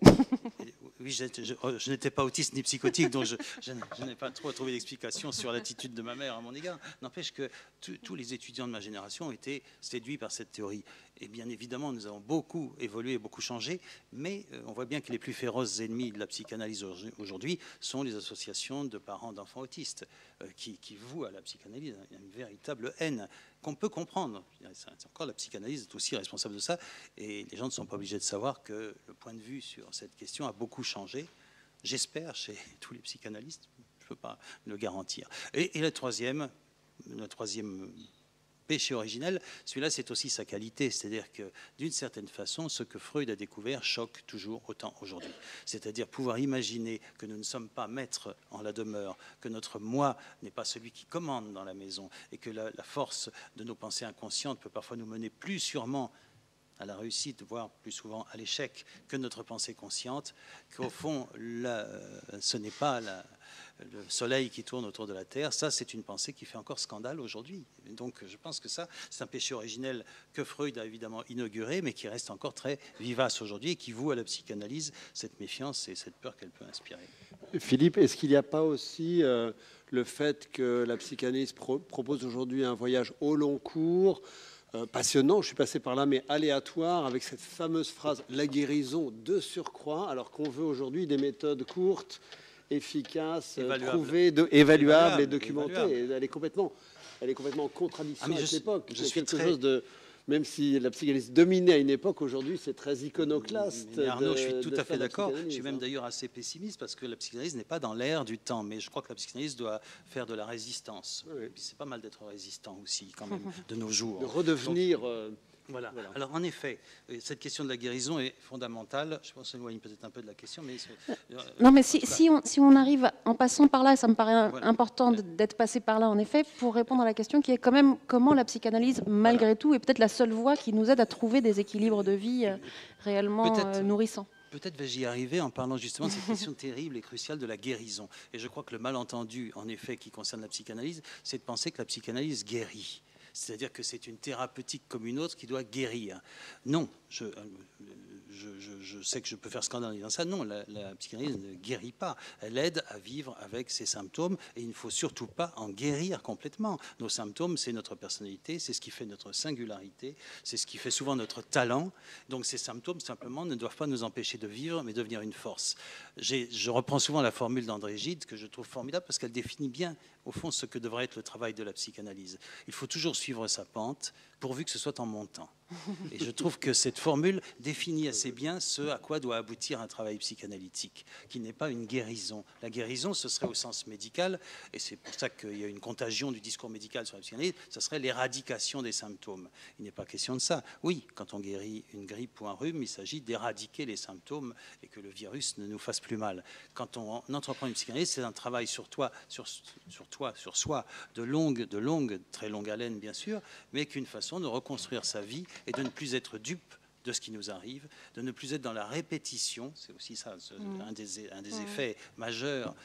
[SPEAKER 3] Oui, je n'étais pas autiste ni psychotique, donc je n'ai pas trop trouvé d'explication sur l'attitude de ma mère à mon égard. N'empêche que tous les étudiants de ma génération ont été séduits par cette théorie. Et bien évidemment, nous avons beaucoup évolué, beaucoup changé, mais on voit bien que les plus féroces ennemis de la psychanalyse aujourd'hui sont les associations de parents d'enfants autistes qui vouent à la psychanalyse une véritable haine qu'on peut comprendre. C'est encore la psychanalyse est aussi responsable de ça, et les gens ne sont pas obligés de savoir que le point de vue sur cette question a beaucoup changé, j'espère, chez tous les psychanalystes, je ne peux pas le garantir. Et le troisième péché originel, celui-là, c'est aussi sa qualité. C'est-à-dire que, d'une certaine façon, ce que Freud a découvert choque toujours autant aujourd'hui. C'est-à-dire pouvoir imaginer que nous ne sommes pas maîtres en la demeure, que notre moi n'est pas celui qui commande dans la maison, et que la force de nos pensées inconscientes peut parfois nous mener plus sûrement à la réussite, voire plus souvent à l'échec, que notre pensée consciente, qu'au fond, ce n'est pas le soleil qui tourne autour de la Terre. Ça, c'est une pensée qui fait encore scandale aujourd'hui. Donc, je pense que ça, c'est un péché originel que Freud a évidemment inauguré, mais qui reste encore très vivace aujourd'hui et qui voue à la psychanalyse cette méfiance et cette peur qu'elle peut inspirer.
[SPEAKER 4] Philippe, est-ce qu'il n'y a pas aussi le fait que la psychanalyse propose aujourd'hui un voyage au long cours, passionnant, je suis passé par là, mais aléatoire, avec cette fameuse phrase « la guérison de surcroît », alors qu'on veut aujourd'hui des méthodes courtes, efficaces, évaluables et documentées. Elle est complètement en contradiction avec l'époque. C'est quelque chose de... Même si la psychanalyse dominait à une époque, aujourd'hui, c'est très iconoclaste.
[SPEAKER 3] Mais Arnaud, je suis tout à fait d'accord. Je suis même d'ailleurs assez pessimiste parce que la psychanalyse n'est pas dans l'air du temps. Mais je crois que la psychanalyse doit faire de la résistance. Oui. C'est pas mal d'être résistant aussi, quand même, de nos jours.
[SPEAKER 4] De redevenir...
[SPEAKER 3] Voilà. Alors, en effet, cette question de la guérison est fondamentale. Je pense qu'on s'éloigne peut-être un peu de la question, mais...
[SPEAKER 1] Non, mais si on arrive en passant par là, ça me paraît important d'être passé par là, en effet, pour répondre à la question qui est quand même comment la psychanalyse, malgré tout, est peut-être la seule voie qui nous aide à trouver des équilibres de vie réellement nourrissants.
[SPEAKER 3] Peut-être vais-je y arriver en parlant justement de cette question terrible et cruciale de la guérison. Et je crois que le malentendu, en effet, qui concerne la psychanalyse, c'est de penser que la psychanalyse guérit. C'est-à-dire que c'est une thérapeutique comme une autre qui doit guérir. Non, je je sais que je peux faire scandale en disant ça. Non, la psychanalyse ne guérit pas. Elle aide à vivre avec ses symptômes et il ne faut surtout pas en guérir complètement. Nos symptômes, c'est notre personnalité, c'est ce qui fait notre singularité, c'est ce qui fait souvent notre talent. Donc ces symptômes, simplement, ne doivent pas nous empêcher de vivre, mais devenir une force. Je reprends souvent la formule d'André Gide, que je trouve formidable, parce qu'elle définit bien, au fond, ce que devrait être le travail de la psychanalyse. Il faut toujours suivre sa pente, pourvu que ce soit en montant. Et je trouve que cette formule définit assez bien ce à quoi doit aboutir un travail psychanalytique, qui n'est pas une guérison. La guérison, ce serait au sens médical, et c'est pour ça qu'il y a une contagion du discours médical sur la psychanalyse, ce serait l'éradication des symptômes. Il n'est pas question de ça. Oui, quand on guérit une grippe ou un rhume, il s'agit d'éradiquer les symptômes et que le virus ne nous fasse plus mal. Quand on entreprend une psychanalyse, c'est un travail sur soi, de longue, très longue haleine, bien sûr, mais qu'une façon de reconstruire sa vie et de ne plus être dupe de ce qui nous arrive, de ne plus être dans la répétition, c'est aussi ça, un des effets majeurs,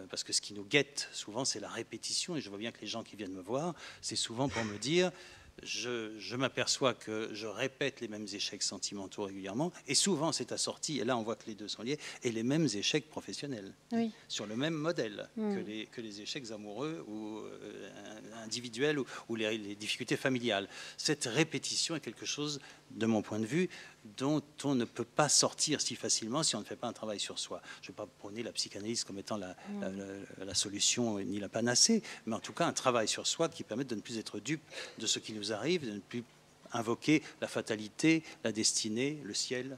[SPEAKER 3] parce que ce qui nous guette souvent, c'est la répétition, et je vois bien que les gens qui viennent me voir, c'est souvent pour me dire... Je m'aperçois que je répète les mêmes échecs sentimentaux régulièrement, et souvent c'est assorti, et là on voit que les deux sont liés, et les mêmes échecs professionnels, oui, sur le même modèle que les échecs amoureux ou individuels ou les difficultés familiales. Cette répétition est quelque chose, de mon point de vue, dont on ne peut pas sortir si facilement si on ne fait pas un travail sur soi. Je ne vais pas prôner la psychanalyse comme étant la solution ni la panacée, mais en tout cas un travail sur soi qui permette de ne plus être dupe de ce qui nous arrive, de ne plus invoquer la fatalité, la destinée, le ciel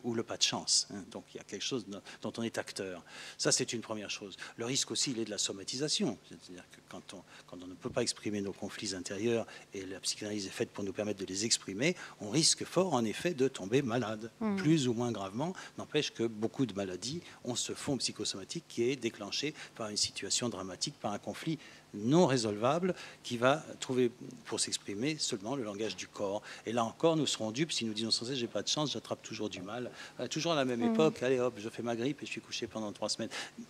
[SPEAKER 3] ou le pas de chance. Donc il y a quelque chose dont on est acteur. Ça, c'est une première chose. Le risque aussi, il est de la somatisation. C'est-à-dire que quand on ne peut pas exprimer nos conflits intérieurs et la psychanalyse est faite pour nous permettre de les exprimer, on risque fort, en effet, de tomber malade, plus ou moins gravement. N'empêche que beaucoup de maladies ont ce fond psychosomatique qui est déclenché par une situation dramatique, par un conflit non résolvable qui va trouver pour s'exprimer seulement le langage du corps. Et là encore, nous serons dupes si nous disons sans cesse j'ai pas de chance, j'attrape toujours du mal. Toujours à la même époque, allez hop, je fais ma grippe et je suis couché pendant 3 semaines.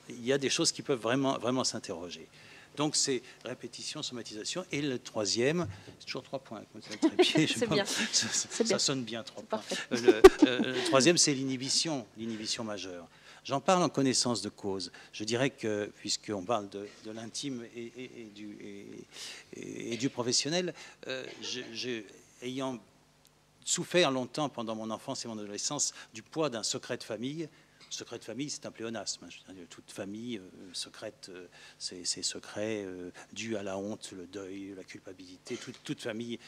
[SPEAKER 3] Il y a des choses qui peuvent vraiment s'interroger. Donc c'est répétition, somatisation. Et le troisième, c'est toujours 3 points.
[SPEAKER 1] C'est bien.
[SPEAKER 3] Ça sonne bien, 3 points. Le troisième, c'est l'inhibition majeure. J'en parle en connaissance de cause. Je dirais que, puisqu'on parle de l'intime et du professionnel, ayant souffert longtemps pendant mon enfance et mon adolescence du poids d'un secret de famille. Secret de famille, c'est un pléonasme. Toute famille secrète ses secrets dus à la honte, le deuil, la culpabilité. Toute famille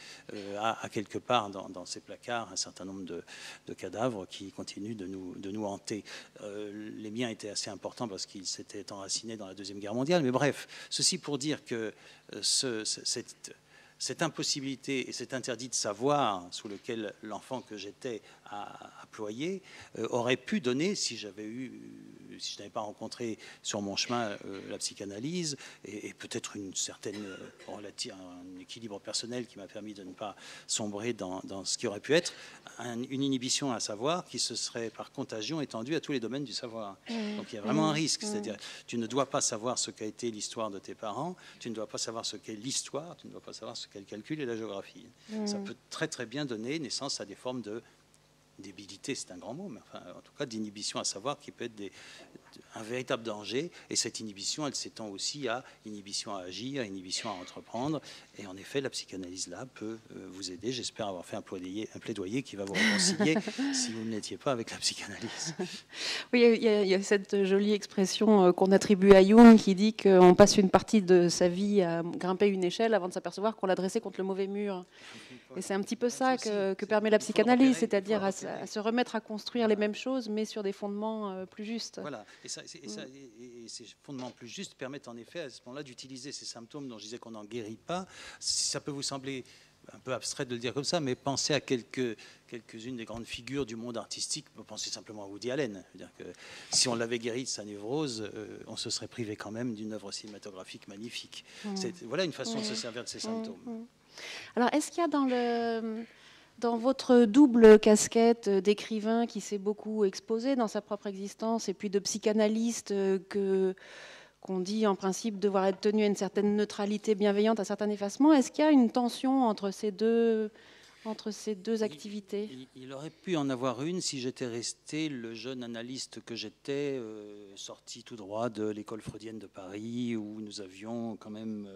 [SPEAKER 3] a quelque part dans ses placards un certain nombre de cadavres qui continuent de nous hanter. Les miens étaient assez importants parce qu'ils s'étaient enracinés dans la Deuxième Guerre mondiale. Mais bref, ceci pour dire que cette impossibilité et cet interdit de savoir sous lequel l'enfant que j'étais a ployé aurait pu donner, si je n'avais pas rencontré sur mon chemin la psychanalyse et peut-être un équilibre personnel qui m'a permis de ne pas sombrer dans ce qui aurait pu être une inhibition à savoir qui se serait par contagion étendue à tous les domaines du savoir. Donc il y a vraiment un risque, c'est-à-dire tu ne dois pas savoir ce qu'a été l'histoire de tes parents, tu ne dois pas savoir ce qu'est l'histoire, tu ne dois pas savoir ce qu'est le calcul et la géographie. Ça peut très très bien donner naissance à des formes de débilité, c'est un grand mot, mais enfin, en tout cas d'inhibition à savoir qui peut être un véritable danger. Et cette inhibition, elle s'étend aussi à inhibition à agir, inhibition à entreprendre. Et en effet, la psychanalyse là peut vous aider. J'espère avoir fait un plaidoyer qui va vous réconcilier si vous ne l'étiez pas avec la psychanalyse.
[SPEAKER 1] Oui, il y a cette jolie expression qu'on attribue à Jung qui dit qu'on passe une partie de sa vie à grimper une échelle avant de s'apercevoir qu'on l'a dressée contre le mauvais mur. Et c'est un petit peu ça que permet la psychanalyse, c'est-à-dire à se remettre à construire les mêmes choses, mais sur des fondements plus justes.
[SPEAKER 3] Voilà, et ces fondements plus justes permettent en effet à ce moment-là d'utiliser ces symptômes dont je disais qu'on n'en guérit pas. Ça peut vous sembler un peu abstrait de le dire comme ça, mais pensez à quelques-unes des grandes figures du monde artistique. Pensez simplement à Woody Allen. C'est-à-dire que si on l'avait guéri de sa névrose, on se serait privé quand même d'une œuvre cinématographique magnifique. Voilà une façon de se servir de ces symptômes.
[SPEAKER 1] Alors, est-ce qu'il y a dans votre double casquette d'écrivain qui s'est beaucoup exposé dans sa propre existence et puis de psychanalyste qu'on dit en principe devoir être tenu à une certaine neutralité bienveillante, à un certain effacement, est-ce qu'il y a une tension entre ces deux entre ces deux activités?
[SPEAKER 3] Il aurait pu en avoir une si j'étais resté le jeune analyste que j'étais, sorti tout droit de l'école freudienne de Paris, où nous avions quand même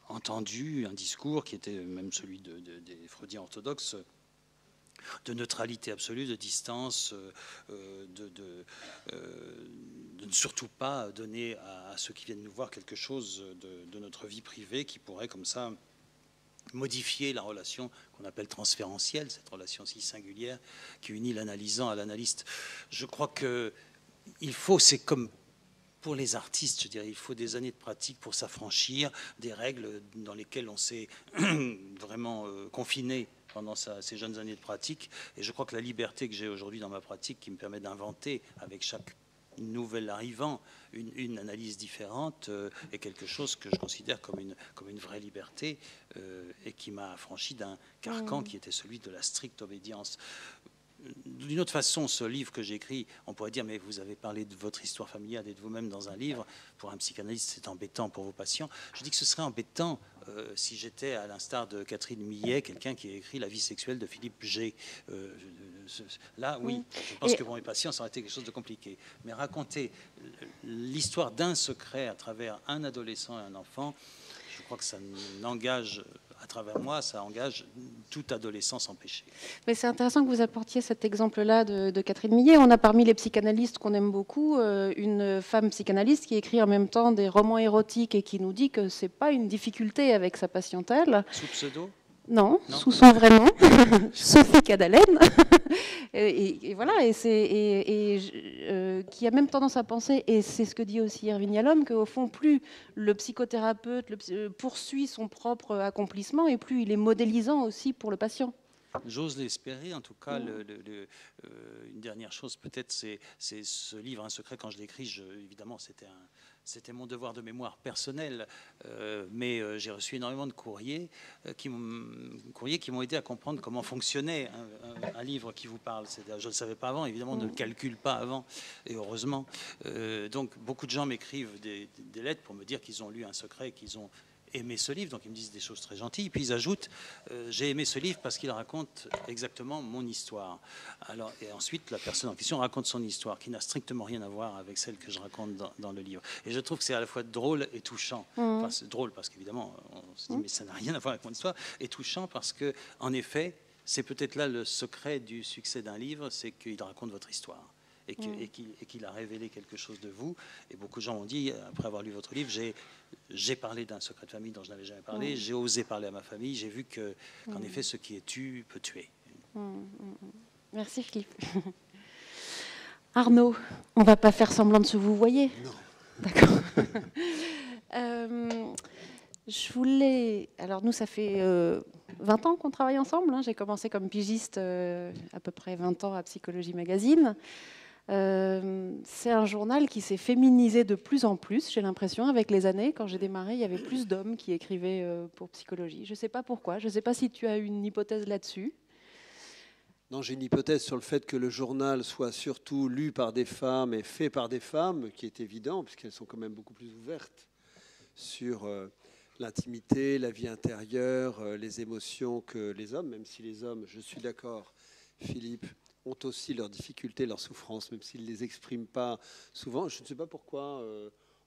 [SPEAKER 3] entendu un discours qui était même celui des freudiens orthodoxes, de neutralité absolue, de distance, de ne surtout pas donner à ceux qui viennent nous voir quelque chose de notre vie privée qui pourrait comme ça modifier la relation qu'on appelle transférentielle, cette relation si singulière qui unit l'analysant à l'analyste. Je crois que il faut, c'est comme pour les artistes, je dirais, il faut des années de pratique pour s'affranchir des règles dans lesquelles on s'est vraiment confiné pendant ces jeunes années de pratique. Et je crois que la liberté que j'ai aujourd'hui dans ma pratique, qui me permet d'inventer avec chaque nouvel arrivant une analyse différente, est quelque chose que je considère comme une vraie liberté et qui m'a affranchi d'un carcan qui était celui de la stricte obédience. D'une autre façon, ce livre que j'écris, on pourrait dire, mais vous avez parlé de votre histoire familiale et de vous-même dans un livre. Pour un psychanalyste, c'est embêtant pour vos patients. Je dis que ce serait embêtant si j'étais, à l'instar de Catherine Millet, quelqu'un qui a écrit La vie sexuelle de Philippe G. Là, oui, je pense que pour mes patients, ça aurait été quelque chose de compliqué. Mais raconter l'histoire d'un secret à travers un adolescent et un enfant, je crois que ça n'engage, à travers moi, ça engage tout adolescent sans péché.
[SPEAKER 1] Mais c'est intéressant que vous apportiez cet exemple-là de Catherine Millet. On a parmi les psychanalystes qu'on aime beaucoup une femme psychanalyste qui écrit en même temps des romans érotiques et qui nous dit que c'est pas une difficulté avec sa patientèle.
[SPEAKER 3] Sous pseudo ?
[SPEAKER 1] Non, sous son vrai nom, Sophie Cadalen, et voilà, qui a même tendance à penser, et c'est ce que dit aussi Irving Yalom, qu'au fond, plus le psychothérapeute poursuit son propre accomplissement, et plus il est modélisant aussi pour le patient.
[SPEAKER 3] J'ose l'espérer. En tout cas, une dernière chose, peut-être, c'est ce livre, Un secret. Quand je l'écris, évidemment, c'était mon devoir de mémoire personnel, mais j'ai reçu énormément de courriers qui m'ont aidé à comprendre comment fonctionnait un livre qui vous parle. Je ne le savais pas avant, évidemment, on ne le calcule pas avant, et heureusement. Donc, beaucoup de gens m'écrivent des lettres pour me dire qu'ils ont lu Un secret, qu'ils ont aimé ce livre, donc ils me disent des choses très gentilles, puis ils ajoutent j'ai aimé ce livre parce qu'il raconte exactement mon histoire. Alors, et ensuite la personne en question raconte son histoire qui n'a strictement rien à voir avec celle que je raconte dans le livre. Et je trouve que c'est à la fois drôle et touchant. Enfin, c'est drôle parce qu'évidemment on se dit mais ça n'a rien à voir avec mon histoire, et touchant parce que en effet c'est peut-être là le secret du succès d'un livre, c'est qu'il raconte votre histoire. Et qu'il a révélé quelque chose de vous. Et beaucoup de gens m'ont dit, après avoir lu votre livre, j'ai parlé d'un secret de famille dont je n'avais jamais parlé, j'ai osé parler à ma famille, j'ai vu qu'en effet, ce qui est tu peut tuer.
[SPEAKER 1] Merci Philippe. Arnaud, on ne va pas faire semblant de se vous voyer.
[SPEAKER 4] Non.
[SPEAKER 1] D'accord. Je voulais... Alors nous, ça fait 20 ans qu'on travaille ensemble. J'ai commencé comme pigiste à peu près 20 ans à Psychologie Magazine. C'est un journal qui s'est féminisé de plus en plus, j'ai l'impression, avec les années. Quand j'ai démarré, il y avait plus d'hommes qui écrivaient pour Psychologie. Je ne sais pas pourquoi. Je ne sais pas si tu as une hypothèse là-dessus.
[SPEAKER 4] Non, j'ai une hypothèse sur le fait que le journal soit surtout lu par des femmes et fait par des femmes, qui est évident, puisqu'elles sont quand même beaucoup plus ouvertes sur l'intimité, la vie intérieure, les émotions que les hommes, même si les hommes, je suis d'accord, Philippe, ont aussi leurs difficultés, leurs souffrances, même s'ils ne les expriment pas souvent. Je ne sais pas pourquoi.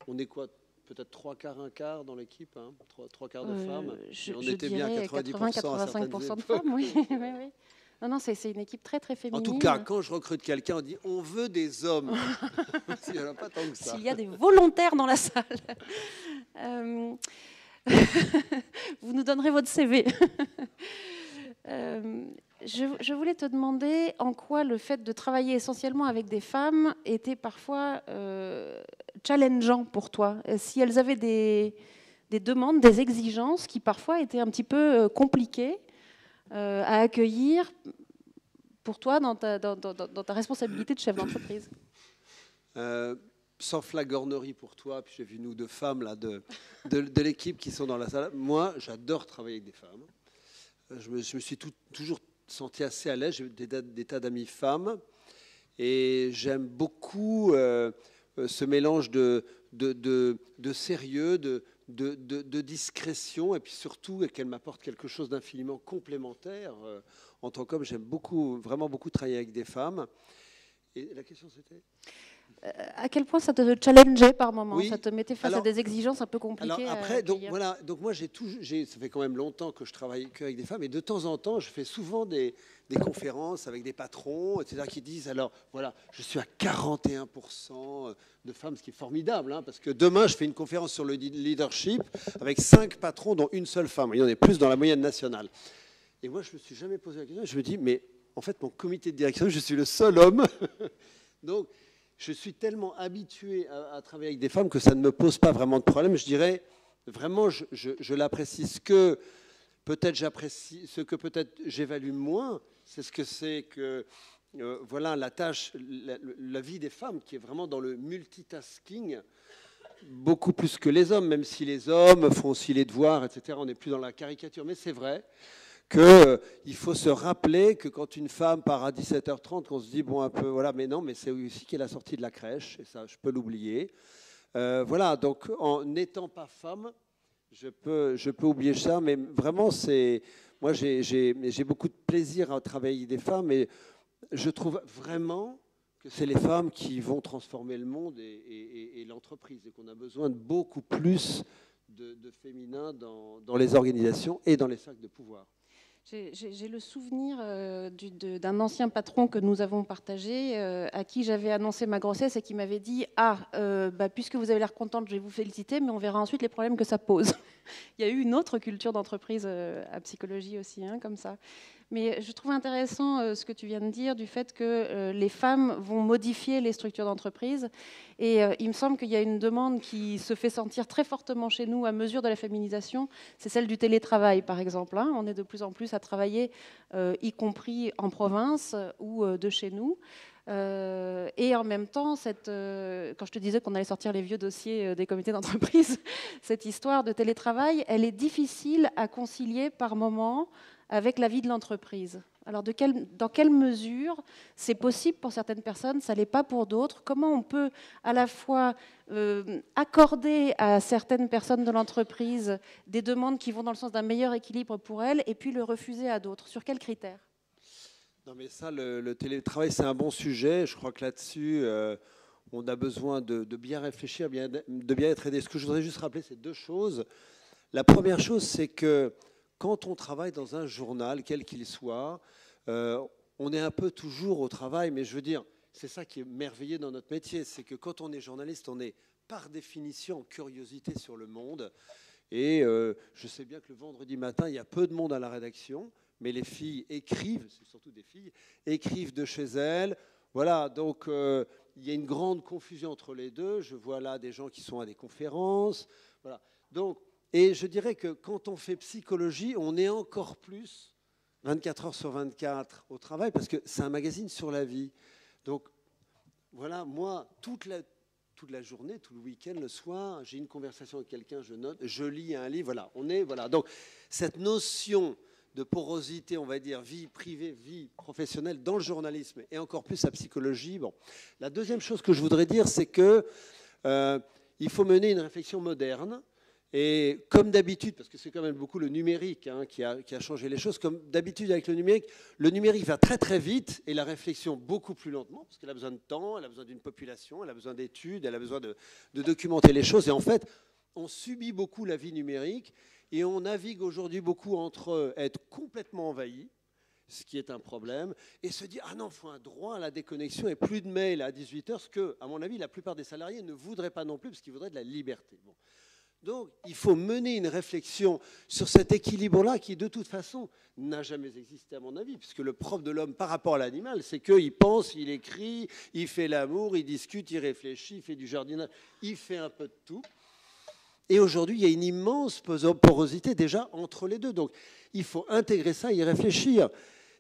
[SPEAKER 4] On est quoi, peut-être 3/4, 1/4 dans l'équipe, hein, 3/4 de femmes.
[SPEAKER 1] On était bien à 80-85% de femmes, oui. Oui. Non, c'est une équipe très, très féminine.
[SPEAKER 4] En tout cas, quand je recrute quelqu'un, on dit on veut des hommes. Il n'y en a pas tant que ça.
[SPEAKER 1] S'il y a des volontaires dans la salle. Vous nous donnerez votre CV. Je voulais te demander en quoi le fait de travailler essentiellement avec des femmes était parfois challengeant pour toi. Si elles avaient des demandes, des exigences qui parfois étaient un petit peu compliquées à accueillir pour toi dans ta responsabilité de chef d'entreprise.
[SPEAKER 4] Sans flagornerie pour toi, puis j'ai vu nous deux femmes là, de l'équipe qui sont dans la salle. Moi, j'adore travailler avec des femmes. Je me suis toujours senti assez à l'aise. J'ai des tas d'amis femmes. Et j'aime beaucoup ce mélange de sérieux, de de discrétion, et puis surtout qu'elle m'apporte quelque chose d'infiniment complémentaire. En tant qu'homme, j'aime vraiment beaucoup travailler avec des femmes. Et la question c'était ?
[SPEAKER 1] À quel point ça te challengeait par moment?
[SPEAKER 4] Oui.
[SPEAKER 1] Ça te mettait face à des exigences un peu compliquées?
[SPEAKER 4] Alors après, donc moi ça fait quand même longtemps que je travaille qu'avec des femmes, et de temps en temps, je fais souvent des conférences avec des patrons, etc., qui disent, alors voilà, je suis à 41% de femmes, ce qui est formidable, hein, parce que demain, je fais une conférence sur le leadership avec 5 patrons, dont une seule femme. Il y en a plus dans la moyenne nationale. Et moi, je ne me suis jamais posé la question, je me dis, mais en fait, mon comité de direction, je suis le seul homme. Donc, je suis tellement habitué à travailler avec des femmes que ça ne me pose pas vraiment de problème. Je dirais, vraiment, je l'apprécie. Ce que peut-être j'évalue moins, c'est ce que c'est que, voilà, la tâche, la vie des femmes qui est vraiment dans le multitasking, beaucoup plus que les hommes, même si les hommes font aussi les devoirs, etc. On n'est plus dans la caricature, mais c'est vrai qu'il faut se rappeler que quand une femme part à 17h30, qu'on se dit, bon, un peu, voilà, mais non, mais c'est aussi qu'elle a sorti de la crèche, et ça, je peux l'oublier. Voilà, donc en n'étant pas femme, je peux oublier ça, mais vraiment, moi, j'ai beaucoup de plaisir à travailler avec des femmes, et je trouve vraiment que c'est les femmes qui vont transformer le monde et l'entreprise, et qu'on a besoin de beaucoup plus de féminin dans les organisations et dans les cercles de pouvoir.
[SPEAKER 1] J'ai le souvenir d'un ancien patron que nous avons partagé, à qui j'avais annoncé ma grossesse et qui m'avait dit « Ah, puisque vous avez l'air contente, je vais vous féliciter, mais on verra ensuite les problèmes que ça pose. » Il y a eu une autre culture d'entreprise à psychologie aussi, hein, comme ça. Mais je trouve intéressant ce que tu viens de dire, du fait que les femmes vont modifier les structures d'entreprise. Et il me semble qu'il y a une demande qui se fait sentir très fortement chez nous à mesure de la féminisation. C'est celle du télétravail, par exemple. Hein. On est de plus en plus à travailler, y compris en province ou de chez nous. Et en même temps, quand je te disais qu'on allait sortir les vieux dossiers des comités d'entreprise, cette histoire de télétravail, elle est difficile à concilier par moment avec la vie de l'entreprise. Alors, dans quelle mesure c'est possible pour certaines personnes, ça ne l'est pas pour d'autres? Comment on peut à la fois accorder à certaines personnes de l'entreprise des demandes qui vont dans le sens d'un meilleur équilibre pour elles, et puis le refuser à d'autres? Sur quels critères?
[SPEAKER 4] Non, mais ça, le télétravail, c'est un bon sujet. Je crois que là-dessus, on a besoin de bien réfléchir, de bien être aidé. Ce que je voudrais juste rappeler, c'est 2 choses. La première chose, c'est que quand on travaille dans un journal, quel qu'il soit, on est un peu toujours au travail, mais je veux dire, c'est ça qui est merveilleux dans notre métier, c'est que quand on est journaliste, on est par définition en curiosité sur le monde. Et je sais bien que le vendredi matin, il y a peu de monde à la rédaction, mais les filles écrivent, c'est surtout des filles, écrivent de chez elles. Voilà, donc il y a une grande confusion entre les deux. Je vois là des gens qui sont à des conférences. Voilà. Donc, et je dirais que quand on fait psychologie, on est encore plus 24 heures sur 24 au travail, parce que c'est un magazine sur la vie. Donc, voilà, moi, toute la journée, tout le week-end, le soir, j'ai une conversation avec quelqu'un, je note, je lis un livre, voilà. Donc, cette notion de porosité, on va dire, vie privée, vie professionnelle dans le journalisme, et encore plus la psychologie. Bon. La deuxième chose que je voudrais dire, c'est qu'il faut mener une réflexion moderne. Et comme d'habitude, parce que c'est quand même beaucoup le numérique qui a changé les choses, comme d'habitude avec le numérique va très très vite et la réflexion beaucoup plus lentement, parce qu'elle a besoin de temps, elle a besoin d'une population, elle a besoin d'études, elle a besoin de documenter les choses. Et en fait, on subit beaucoup la vie numérique et on navigue aujourd'hui beaucoup entre être complètement envahi, ce qui est un problème, et se dire « Ah non, il faut un droit à la déconnexion et plus de mails à 18h », ce que, à mon avis, la plupart des salariés ne voudraient pas non plus, parce qu'ils voudraient de la liberté. Bon. Donc, il faut mener une réflexion sur cet équilibre-là qui, de toute façon, n'a jamais existé, à mon avis, puisque le propre de l'homme par rapport à l'animal, c'est qu'il pense, il écrit, il fait l'amour, il discute, il réfléchit, il fait du jardinage, il fait un peu de tout. Et aujourd'hui, il y a une immense porosité déjà entre les deux. Donc, il faut intégrer ça et y réfléchir.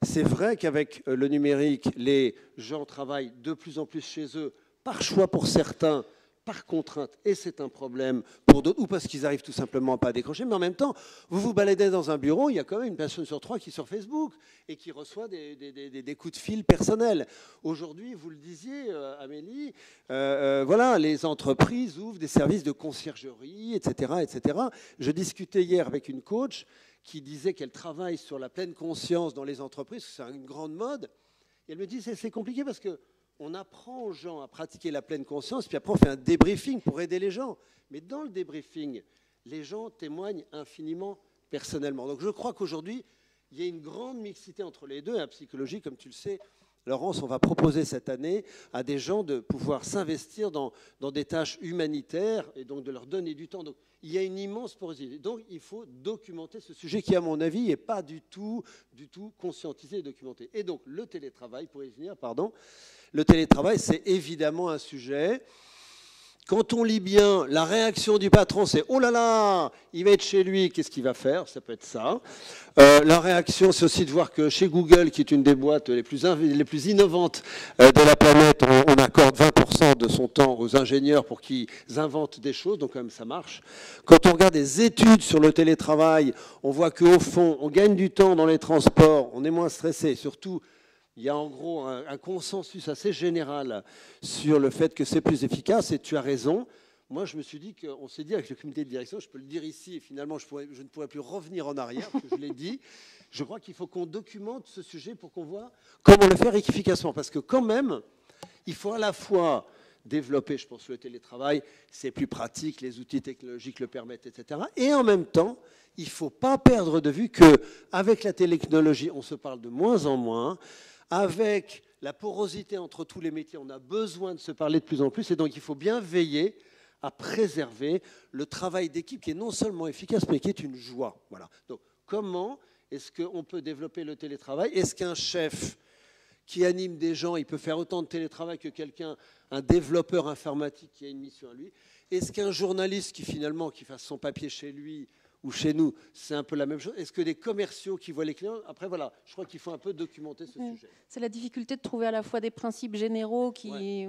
[SPEAKER 4] C'est vrai qu'avec le numérique, les gens travaillent de plus en plus chez eux, par choix pour certains, par contrainte, et c'est un problème pour d'autres, ou parce qu'ils n'arrivent tout simplement pas à décrocher, mais en même temps, vous vous baladez dans un bureau, il y a quand même une personne sur 3 qui est sur Facebook et qui reçoit des coups de fil personnels. Aujourd'hui, vous le disiez, Amélie, voilà, les entreprises ouvrent des services de conciergerie, etc., etc. Je discutais hier avec une coach qui disait qu'elle travaille sur la pleine conscience dans les entreprises, c'est une grande mode, et elle me dit c'est compliqué parce que on apprend aux gens à pratiquer la pleine conscience, puis après on fait un débriefing pour aider les gens. Mais dans le débriefing, les gens témoignent infiniment personnellement. Donc je crois qu'aujourd'hui, il y a une grande mixité entre les deux. Et en psychologie, comme tu le sais, Laurence, on va proposer cette année à des gens de pouvoir s'investir dans des tâches humanitaires et donc de leur donner du temps. Donc il y a une immense porosité. Donc il faut documenter ce sujet qui, à mon avis, n'est pas du tout conscientisé et documenté. Et donc le télétravail, pour y venir, pardon, le télétravail, c'est évidemment un sujet. Quand on lit bien, la réaction du patron, c'est « Oh là là, il va être chez lui, qu'est-ce qu'il va faire ?» Ça peut être ça. La réaction, c'est aussi de voir que chez Google, qui est une des boîtes les plus innovantes de la planète, on accorde 20% de son temps aux ingénieurs pour qu'ils inventent des choses, donc quand même ça marche. Quand on regarde des études sur le télétravail, on voit qu'au fond, on gagne du temps dans les transports, on est moins stressé, et surtout, il y a en gros un consensus assez général sur le fait que c'est plus efficace, et tu as raison. Moi, je me suis dit qu'on s'est dit avec le comité de direction, je peux le dire ici, et finalement, je ne pourrais plus revenir en arrière, parce que je l'ai dit. Je crois qu'il faut qu'on documente ce sujet pour qu'on voit comment le faire efficacement. Parce que quand même, il faut à la fois développer, je pense, le télétravail, c'est plus pratique, les outils technologiques le permettent, etc. Et en même temps, il ne faut pas perdre de vue qu'avec la technologie, on se parle de moins en moins. Avec la porosité entre tous les métiers, on a besoin de se parler de plus en plus, et donc il faut bien veiller à préserver le travail d'équipe qui est non seulement efficace, mais qui est une joie. Voilà. Donc, comment est-ce qu'on peut développer le télétravail? Est-ce qu'un chef qui anime des gens, il peut faire autant de télétravail que quelqu'un, un développeur informatique qui a une mission à lui? Est-ce qu'un journaliste qui fasse son papier chez lui ou chez nous, c'est un peu la même chose? Est-ce que des commerciaux qui voient les clients? Après, voilà, je crois qu'il faut un peu documenter ce sujet.
[SPEAKER 1] C'est la difficulté de trouver à la fois des principes généraux qui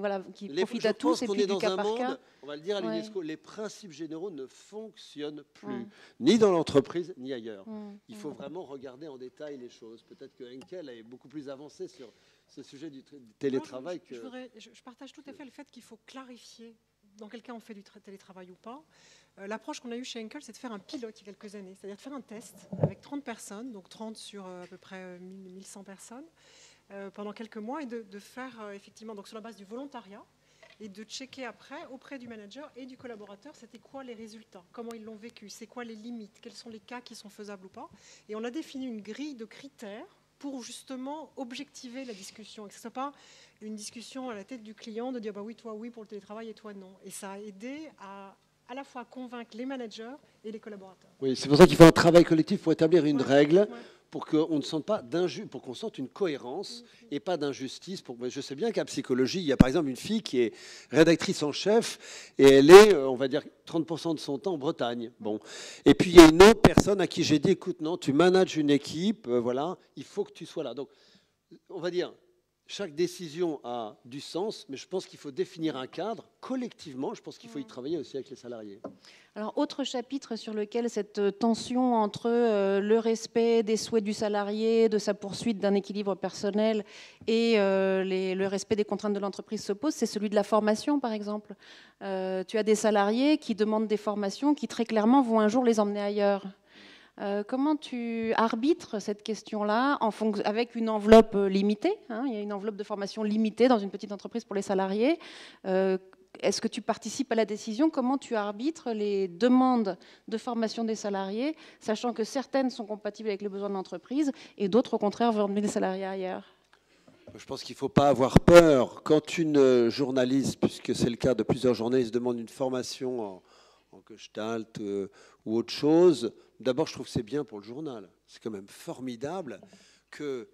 [SPEAKER 1] profitent à tous, et puis du cas par cas.
[SPEAKER 4] On va le dire à l'UNESCO, les principes généraux ne fonctionnent plus, ni dans l'entreprise, ni ailleurs. Il faut vraiment regarder en détail les choses. Peut-être que Henkel est beaucoup plus avancé sur ce sujet du télétravail.
[SPEAKER 2] Je partage tout à fait le fait qu'il faut clarifier dans quel cas on fait du télétravail ou pas. L'approche qu'on a eue chez Henkel, c'est de faire un pilote il y a quelques années, c'est-à-dire de faire un test avec 30 personnes, donc 30 sur à peu près 1100 personnes, pendant quelques mois, et de faire effectivement donc sur la base du volontariat, et de checker après auprès du manager et du collaborateur, c'était quoi les résultats, comment ils l'ont vécu, c'est quoi les limites, quels sont les cas qui sont faisables ou pas. Et on a défini une grille de critères pour justement objectiver la discussion, et que ce ne soit pas une discussion à la tête du client de dire bah oui, toi oui pour le télétravail et toi non. Et ça a aidé à la fois convaincre les managers et les collaborateurs.
[SPEAKER 4] Oui, c'est pour ça qu'il faut un travail collectif pour établir une règle, pour qu'on ne sente pas pour qu'on sente une cohérence et pas d'injustice. Je sais bien qu'à psychologie, il y a par exemple une fille qui est rédactrice en chef et elle est, on va dire, 30% de son temps en Bretagne. Bon. Et puis il y a une autre personne à qui j'ai dit, écoute, non, tu manages une équipe, voilà, il faut que tu sois là. Donc, on va dire, chaque décision a du sens, mais je pense qu'il faut définir un cadre collectivement. Je pense qu'il faut y travailler aussi avec les salariés.
[SPEAKER 1] Alors, autre chapitre sur lequel cette tension entre le respect des souhaits du salarié, de sa poursuite d'un équilibre personnel et le respect des contraintes de l'entreprise se pose, c'est celui de la formation, par exemple. Tu as des salariés qui demandent des formations qui, très clairement, vont un jour les emmener ailleurs. Comment tu arbitres cette question-là avec une enveloppe limitée, hein, il y a une enveloppe de formation limitée dans une petite entreprise pour les salariés. Est-ce que tu participes à la décision? Comment tu arbitres les demandes de formation des salariés, sachant que certaines sont compatibles avec les besoins de l'entreprise et d'autres, au contraire, veulent emmener les salariés ailleurs?
[SPEAKER 4] Je pense qu'il ne faut pas avoir peur. Quand une journaliste, puisque c'est le cas de plusieurs journalistes, demande une formation en Gestalt ou autre chose, d'abord, je trouve que c'est bien pour le journal. C'est quand même formidable que,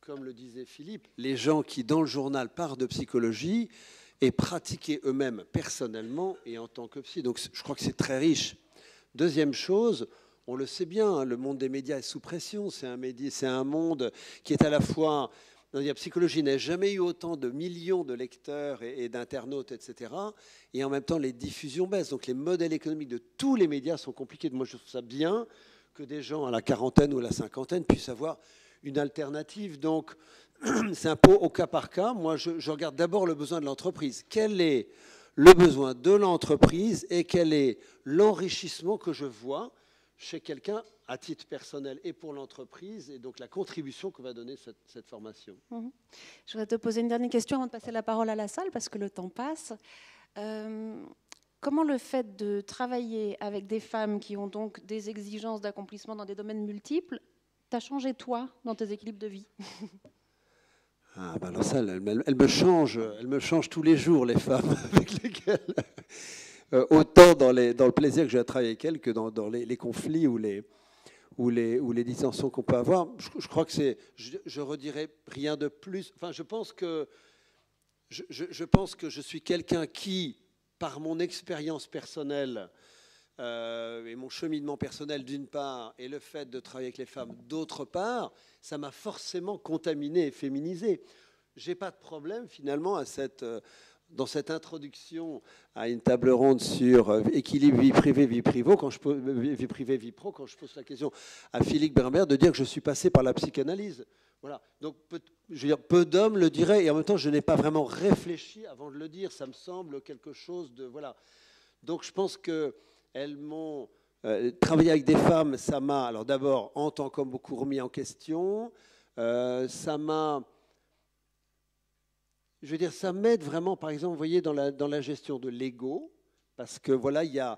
[SPEAKER 4] comme le disait Philippe, les gens qui, dans le journal, parlent de psychologie aient pratiqué eux-mêmes personnellement et en tant que psy. Donc, je crois que c'est très riche. Deuxième chose, on le sait bien, le monde des médias est sous pression. C'est un monde qui est à la fois la psychologie n'a jamais eu autant de millions de lecteurs et d'internautes, etc. Et en même temps, les diffusions baissent. Donc les modèles économiques de tous les médias sont compliqués. Moi, je trouve ça bien que des gens à la quarantaine ou à la cinquantaine puissent avoir une alternative. Donc, c'est un peu au cas par cas. Moi, je regarde d'abord le besoin de l'entreprise. Quel est le besoin de l'entreprise et quel est l'enrichissement que je vois chez quelqu'un à titre personnel et pour l'entreprise, et donc la contribution que va donner cette formation.
[SPEAKER 1] Je voudrais te poser une dernière question avant de passer la parole à la salle, parce que le temps passe. Comment le fait de travailler avec des femmes qui ont donc des exigences d'accomplissement dans des domaines multiples t'a changé, toi, dans tes équilibres de vie?
[SPEAKER 4] Ah ben alors ça, elle me change tous les jours, les femmes avec lesquelles... autant dans le plaisir que j'ai à travailler avec elles que dans les conflits ou les dissensions qu'on peut avoir. Je crois que c'est... Je redirais rien de plus. Enfin, je pense que je suis quelqu'un qui, par mon expérience personnelle et mon cheminement personnel d'une part, et le fait de travailler avec les femmes d'autre part, ça m'a forcément contaminé et féminisé. Je n'ai pas de problème finalement dans cette introduction à une table ronde sur équilibre vie privée, vie privée, vie privée, vie pro, quand je pose la question à Philippe Bernbert, de dire que je suis passé par la psychanalyse. Voilà. Donc, je veux dire, peu d'hommes le diraient, et en même temps, je n'ai pas vraiment réfléchi avant de le dire. Ça me semble quelque chose de... Voilà. Donc, je pense qu'elles m'ont... travaillé avec des femmes, ça m'a, alors d'abord, en tant qu'homme, beaucoup remis en question. Ça m'a... Je veux dire, ça m'aide vraiment, par exemple, vous voyez, dans la gestion de l'ego, parce que voilà, il y a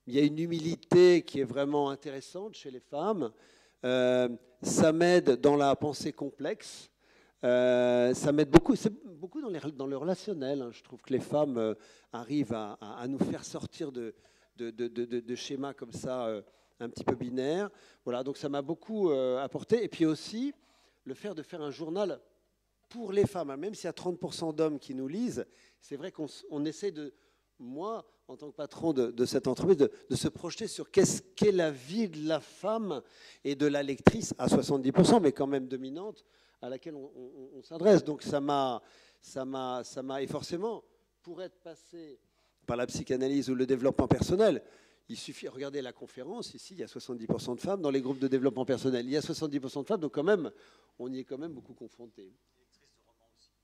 [SPEAKER 4] une humilité qui est vraiment intéressante chez les femmes. Ça m'aide dans la pensée complexe. Ça m'aide beaucoup. C'est beaucoup dans le relationnel. Hein. Je trouve que les femmes arrivent à nous faire sortir de schémas comme ça, un petit peu binaires. Voilà, donc ça m'a beaucoup apporté. Et puis aussi, le fait de faire un journal pour les femmes, même s'il y a 30% d'hommes qui nous lisent, c'est vrai qu'on essaie de, moi, en tant que patron de cette entreprise, de se projeter sur qu'est-ce qu'est la vie de la femme et de la lectrice, à 70%, mais quand même dominante, à laquelle on s'adresse. Donc ça m'a, et forcément, pour être passé par la psychanalyse ou le développement personnel, il suffit, regardez la conférence, ici, il y a 70% de femmes, dans les groupes de développement personnel, il y a 70% de femmes, donc quand même, on y est quand même beaucoup confrontés.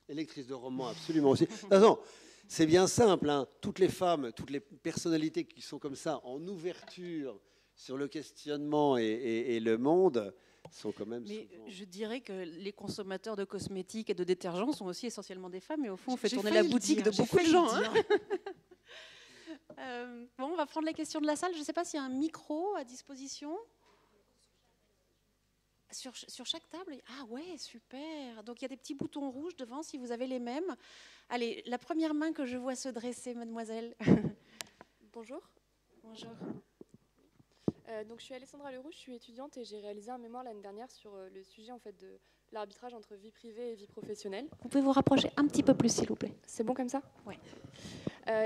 [SPEAKER 4] Et lectrice de romans, absolument aussi. Attends, c'est bien simple, hein. Toutes les femmes, toutes les personnalités qui sont comme ça, en ouverture sur le questionnement et le monde, sont quand même...
[SPEAKER 1] Mais souvent... je dirais que les consommateurs de cosmétiques et de détergents sont aussi essentiellement des femmes, et au fond, on fait tourner la boutique de beaucoup de gens. Hein. Bon, on va prendre les questions de la salle. Je ne sais pas s'il y a un micro à disposition. Sur chaque table? Ah ouais, super. Donc il y a des petits boutons rouges devant, si vous avez les mêmes. Allez, la première main que je vois se dresser, mademoiselle.
[SPEAKER 5] Bonjour.
[SPEAKER 1] Bonjour.
[SPEAKER 5] Donc je suis Alessandra Leroux, je suis étudiante et j'ai réalisé un mémoire l'année dernière sur le sujet en fait, de l'arbitrage entre vie privée et vie professionnelle.
[SPEAKER 1] Vous pouvez vous rapprocher un petit peu plus, s'il vous plaît.
[SPEAKER 5] C'est bon comme ça?
[SPEAKER 1] Oui.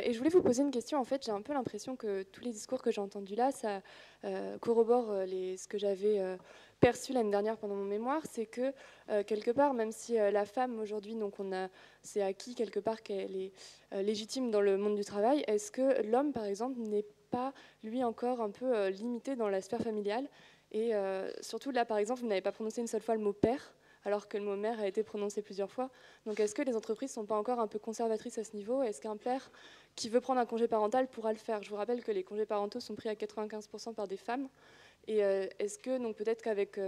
[SPEAKER 5] Et je voulais vous poser une question. En fait, j'ai un peu l'impression que tous les discours que j'ai entendus là, ça corrobore ce que j'avais perçu l'année dernière pendant mon mémoire. C'est que quelque part, même si la femme aujourd'hui, donc c'est acquis quelque part qu'elle est légitime dans le monde du travail, est-ce que l'homme, par exemple, n'est pas lui encore un peu limité dans la sphère familiale? Et surtout là, par exemple, vous n'avez pas prononcé une seule fois le mot père, alors que le mot mère a été prononcé plusieurs fois. Donc est-ce que les entreprises ne sont pas encore un peu conservatrices à ce niveau? Est-ce qu'un père qui veut prendre un congé parental pourra le faire? Je vous rappelle que les congés parentaux sont pris à 95% par des femmes. Et est-ce que, donc peut-être qu'avec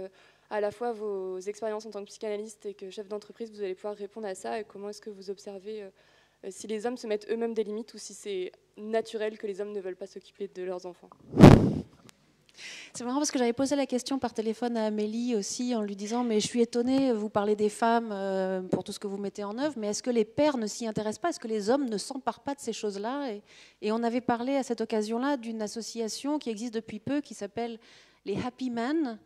[SPEAKER 5] à la fois vos expériences en tant que psychanalyste et que chef d'entreprise, vous allez pouvoir répondre à ça? Et comment est-ce que vous observez si les hommes se mettent eux-mêmes des limites ou si c'est naturel que les hommes ne veulent pas s'occuper de leurs enfants?
[SPEAKER 1] C'est marrant parce que j'avais posé la question par téléphone à Amélie aussi en lui disant « Mais je suis étonnée, vous parlez des femmes pour tout ce que vous mettez en œuvre, mais est-ce que les pères ne s'y intéressent pas? Est-ce que les hommes ne s'emparent pas de ces choses-là » et on avait parlé à cette occasion-là d'une association qui existe depuis peu qui s'appelle les Happy Men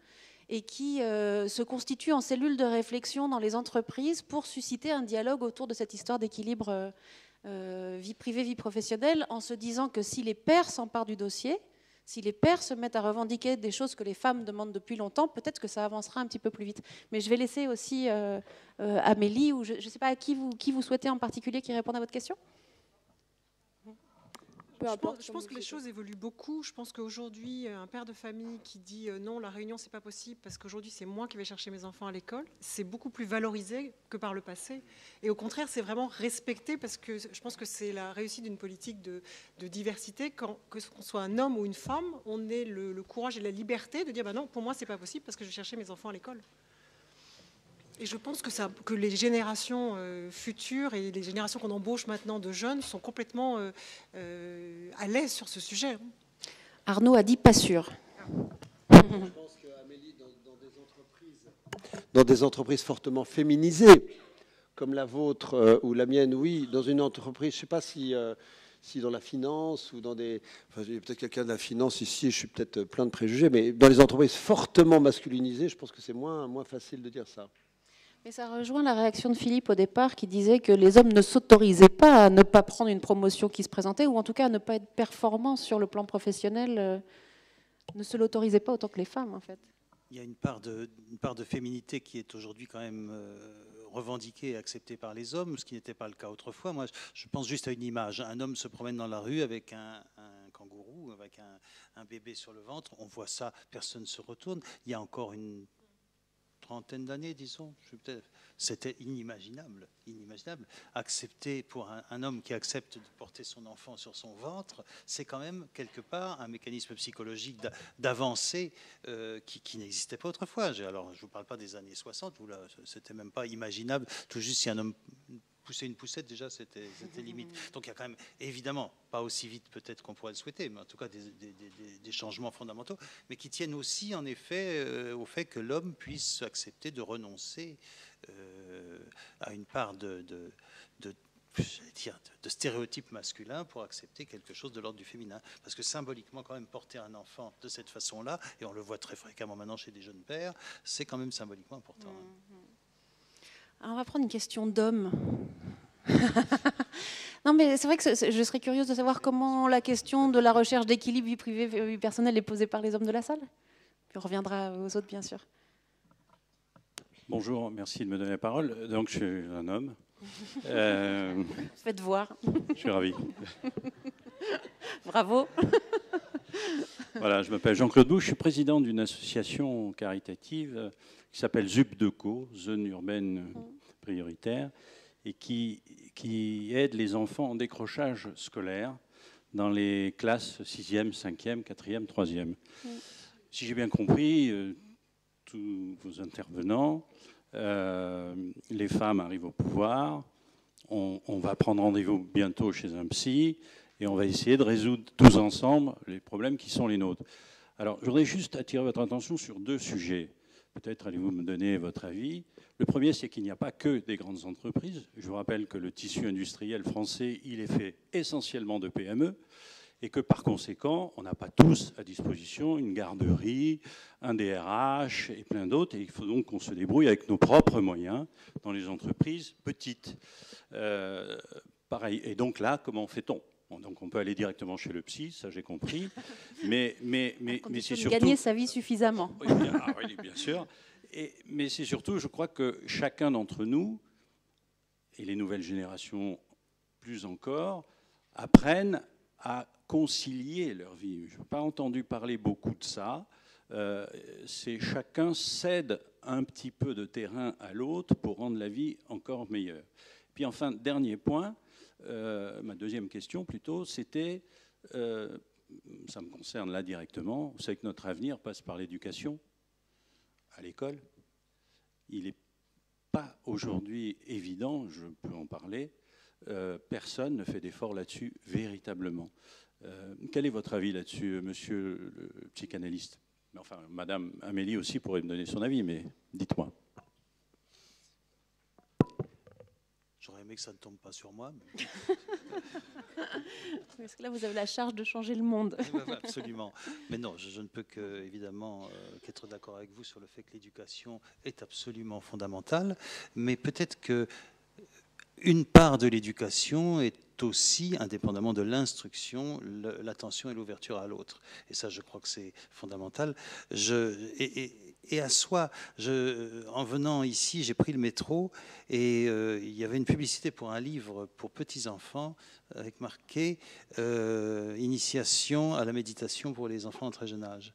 [SPEAKER 1] et qui se constitue en cellules de réflexion dans les entreprises pour susciter un dialogue autour de cette histoire d'équilibre vie privée, vie professionnelle, en se disant que si les pères s'emparent du dossier, Si les pères se mettent à revendiquer des choses que les femmes demandent depuis longtemps, peut-être que ça avancera un petit peu plus vite. Mais je vais laisser aussi Amélie, ou je ne sais pas à qui vous souhaitez en particulier qui réponde à votre question.
[SPEAKER 2] Je pense que les choses évoluent beaucoup. Je pense qu'aujourd'hui, un père de famille qui dit non, la réunion, c'est pas possible parce qu'aujourd'hui, c'est moi qui vais chercher mes enfants à l'école, c'est beaucoup plus valorisé que par le passé. Et au contraire, c'est vraiment respecté parce que je pense que c'est la réussite d'une politique de diversité. Que qu'on soit un homme ou une femme, on ait le courage et la liberté de dire bah non, pour moi, c'est pas possible parce que je vais chercher mes enfants à l'école. Et je pense que les générations futures et les générations qu'on embauche maintenant de jeunes sont complètement à l'aise sur ce sujet.
[SPEAKER 1] Arnaud a dit pas sûr.
[SPEAKER 4] Je pense qu'Amélie, dans des entreprises fortement féminisées, comme la vôtre ou la mienne, oui, dans une entreprise, je ne sais pas si dans la finance ou dans des... Enfin, il y a peut-être quelqu'un de la finance ici, je suis peut-être plein de préjugés, mais dans les entreprises fortement masculinisées, je pense que c'est moins facile de dire ça.
[SPEAKER 1] Et ça rejoint la réaction de Philippe au départ qui disait que les hommes ne s'autorisaient pas à ne pas prendre une promotion qui se présentait ou en tout cas à ne pas être performants sur le plan professionnel, ne se l'autorisaient pas autant que les femmes en fait.
[SPEAKER 3] Il y a une part de féminité qui est aujourd'hui quand même revendiquée et acceptée par les hommes, ce qui n'était pas le cas autrefois. Moi, je pense juste à une image. Un homme se promène dans la rue avec un kangourou, avec un bébé sur le ventre. On voit ça, personne ne se retourne. Il y a encore une trentaine d'années, disons, c'était inimaginable. Accepter pour un homme qui accepte de porter son enfant sur son ventre, c'est quand même quelque part un mécanisme psychologique d'avancée qui n'existait pas autrefois. Alors, je ne vous parle pas des années 60, où là, c'était même pas imaginable. Tout juste si un homme pousser une poussette, déjà, c'était limite. Donc il y a quand même, évidemment, pas aussi vite peut-être qu'on pourrait le souhaiter, mais en tout cas des changements fondamentaux, mais qui tiennent aussi, en effet, au fait que l'homme puisse accepter de renoncer à une part de stéréotypes masculins pour accepter quelque chose de l'ordre du féminin. Parce que symboliquement, quand même, porter un enfant de cette façon-là, et on le voit très fréquemment maintenant chez des jeunes pères, c'est quand même symboliquement important.
[SPEAKER 1] Alors, on va prendre une question d'homme. Non, mais c'est vrai que je serais curieuse de savoir comment la question de la recherche d'équilibre vie privée, vie personnelle est posée par les hommes de la salle. Puis on reviendra aux autres, bien sûr.
[SPEAKER 6] Bonjour, merci de me donner la parole. Donc, je suis un homme.
[SPEAKER 1] Faites voir.
[SPEAKER 6] Je suis ravi.
[SPEAKER 1] Bravo.
[SPEAKER 6] Voilà, je m'appelle Jean-Claude Bouche, je suis président d'une association caritative qui s'appelle ZUPDECO, Zone Urbaine Prioritaire, et qui aide les enfants en décrochage scolaire dans les classes 6e, 5e, 4e, 3e. Si j'ai bien compris, tous vos intervenants, les femmes arrivent au pouvoir, on va prendre rendez-vous bientôt chez un psy, et on va essayer de résoudre tous ensemble les problèmes qui sont les nôtres. Alors, je voudrais juste attirer votre attention sur deux sujets. Peut-être allez-vous me donner votre avis. Le premier, c'est qu'il n'y a pas que des grandes entreprises. Je vous rappelle que le tissu industriel français, il est fait essentiellement de PME, et que par conséquent, on n'a pas tous à disposition une garderie, un DRH et plein d'autres, et il faut donc qu'on se débrouille avec nos propres moyens dans les entreprises petites. Pareil. Et donc là, comment fait-on ? Bon, donc on peut aller directement chez le psy, ça j'ai compris, mais c'est surtout...
[SPEAKER 1] Gagner sa vie suffisamment.
[SPEAKER 6] Oui, bien sûr. Mais c'est surtout, je crois que chacun d'entre nous, et les nouvelles générations plus encore, apprennent à concilier leur vie. Je n'ai pas entendu parler beaucoup de ça. C'est chacun cède un petit peu de terrain à l'autre pour rendre la vie encore meilleure. Puis enfin, dernier point, ma deuxième question plutôt, c'était, ça me concerne là directement, vous savez que notre avenir passe par l'éducation à l'école. Il n'est pas aujourd'hui évident, je peux en parler, personne ne fait d'effort là-dessus véritablement. Quel est votre avis là-dessus, monsieur le psychanalyste ? Enfin, madame Amélie aussi pourrait me donner son avis, mais dites-moi.
[SPEAKER 3] J'aurais aimé que ça ne tombe pas sur moi. Mais...
[SPEAKER 1] Parce que là, vous avez la charge de changer le monde.
[SPEAKER 3] Absolument. Mais non, je ne peux que, évidemment qu'être d'accord avec vous sur le fait que l'éducation est absolument fondamentale. Mais peut-être que une part de l'éducation est aussi, indépendamment de l'instruction, l'attention et l'ouverture à l'autre. Et ça, je crois que c'est fondamental. Et à soi, en venant ici, j'ai pris le métro et il y avait une publicité pour un livre pour petits-enfants avec marqué Initiation à la méditation pour les enfants en très jeune âge.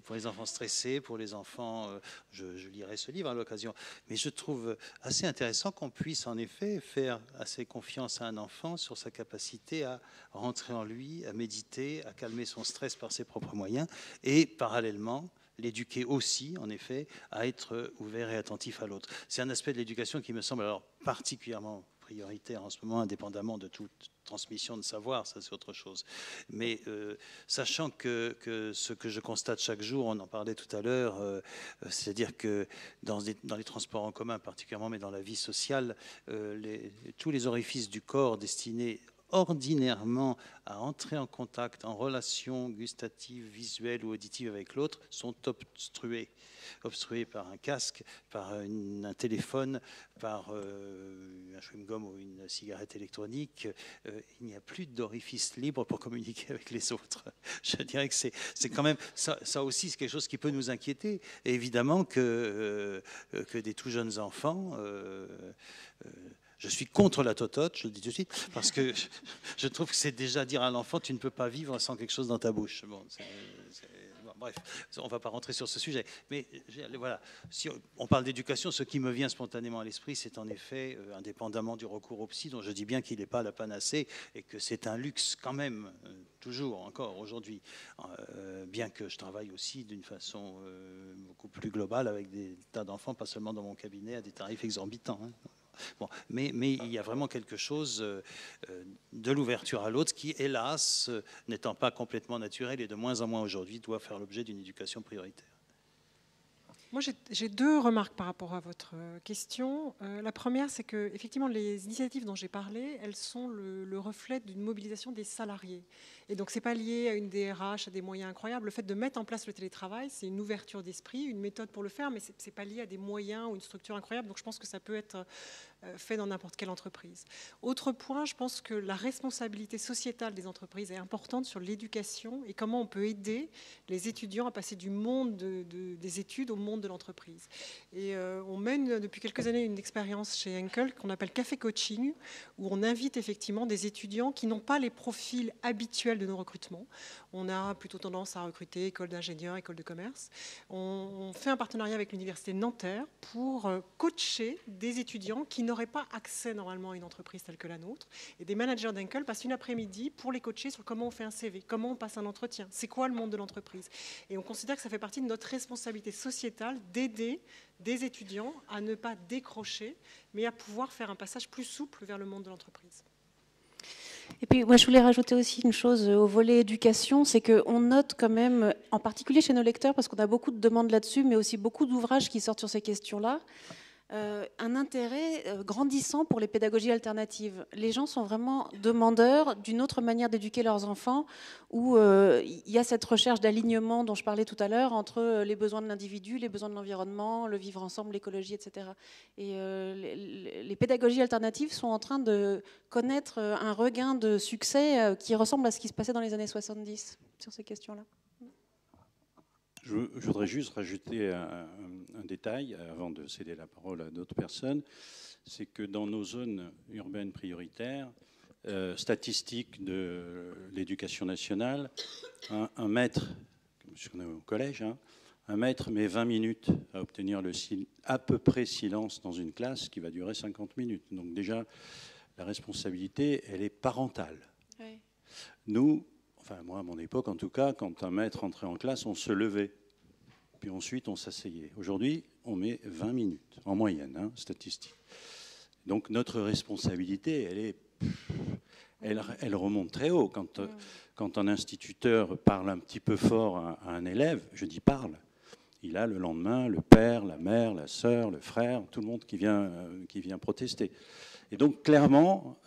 [SPEAKER 3] Pour les enfants stressés, pour les enfants, je lirai ce livre à l'occasion, mais je trouve assez intéressant qu'on puisse en effet faire assez confiance à un enfant sur sa capacité à rentrer en lui, à méditer, à calmer son stress par ses propres moyens, et parallèlement l'éduquer aussi, en effet, à être ouvert et attentif à l'autre. C'est un aspect de l'éducation qui me semble alors particulièrement prioritaire en ce moment, indépendamment de toute transmission de savoir, ça c'est autre chose. Mais sachant que ce que je constate chaque jour, on en parlait tout à l'heure, c'est-à-dire que dans les transports en commun particulièrement, mais dans la vie sociale, tous les orifices du corps destinés ordinairement à entrer en contact, en relation gustative, visuelle ou auditive avec l'autre, sont obstrués par un casque, par un téléphone, par un chewing-gum ou une cigarette électronique. Il n'y a plus d'orifice libre pour communiquer avec les autres. Je dirais que c'est quand même, ça aussi c'est quelque chose qui peut nous inquiéter. Et évidemment que des tout jeunes enfants... je suis contre la totote, je le dis tout de suite, parce que je trouve que c'est déjà dire à l'enfant tu ne peux pas vivre sans quelque chose dans ta bouche. Bon, bon, bref, on ne va pas rentrer sur ce sujet. Mais voilà, si on parle d'éducation, ce qui me vient spontanément à l'esprit, c'est en effet, indépendamment du recours au psy, dont je dis bien qu'il n'est pas la panacée et que c'est un luxe quand même, toujours, encore aujourd'hui, bien que je travaille aussi d'une façon beaucoup plus globale avec des tas d'enfants, pas seulement dans mon cabinet, à des tarifs exorbitants. Hein. Bon, mais il y a vraiment quelque chose de l'ouverture à l'autre qui, hélas, n'étant pas complètement naturel et de moins en moins aujourd'hui, doit faire l'objet d'une éducation prioritaire.
[SPEAKER 2] Moi, j'ai deux remarques par rapport à votre question. La première, c'est que effectivement, les initiatives dont j'ai parlé, elles sont le reflet d'une mobilisation des salariés. Et donc, c'est pas lié à une DRH, à des moyens incroyables. Le fait de mettre en place le télétravail, c'est une ouverture d'esprit, une méthode pour le faire, mais c'est pas lié à des moyens ou une structure incroyable. Donc, je pense que ça peut être fait dans n'importe quelle entreprise. Autre point, je pense que la responsabilité sociétale des entreprises est importante sur l'éducation et comment on peut aider les étudiants à passer du monde des études au monde de l'entreprise. Et on mène depuis quelques années une expérience chez Henkel qu'on appelle Café Coaching, où on invite effectivement des étudiants qui n'ont pas les profils habituels de nos recrutements. On a plutôt tendance à recruter école d'ingénieurs, école de commerce. On fait un partenariat avec l'université de Nanterre pour coacher des étudiants qui n'auraient pas accès normalement à une entreprise telle que la nôtre. Et des managers d'Henkel passent une après-midi pour les coacher sur comment on fait un CV, comment on passe un entretien, c'est quoi le monde de l'entreprise. Et on considère que ça fait partie de notre responsabilité sociétale d'aider des étudiants à ne pas décrocher, mais à pouvoir faire un passage plus souple vers le monde de l'entreprise.
[SPEAKER 1] Et puis, moi, je voulais rajouter aussi une chose au volet éducation, c'est qu'on note quand même, en particulier chez nos lecteurs, parce qu'on a beaucoup de demandes là-dessus, mais aussi beaucoup d'ouvrages qui sortent sur ces questions-là, un intérêt grandissant pour les pédagogies alternatives. Les gens sont vraiment demandeurs d'une autre manière d'éduquer leurs enfants, où il y a cette recherche d'alignement dont je parlais tout à l'heure entre les besoins de l'individu, les besoins de l'environnement, le vivre ensemble, l'écologie, etc. Et les pédagogies alternatives sont en train de connaître un regain de succès qui ressemble à ce qui se passait dans les années 70 sur ces questions-là.
[SPEAKER 6] Je voudrais juste rajouter un détail avant de céder la parole à d'autres personnes. C'est que dans nos zones urbaines prioritaires, statistiques de l'éducation nationale, un maître, je connais au collège, un maître met 20 minutes à obtenir à peu près silence dans une classe qui va durer 50 minutes. Donc déjà, la responsabilité, elle est parentale. Oui. Nous, enfin moi à mon époque en tout cas, quand un maître entrait en classe, on se levait. Puis ensuite on s'asseyait. Aujourd'hui, on met 20 minutes en moyenne, statistique. Donc notre responsabilité, elle remonte très haut. Quand un instituteur parle un petit peu fort à un élève, je dis parle, il a le lendemain le père, la mère, la sœur, le frère, tout le monde qui vient protester. Et donc, clairement,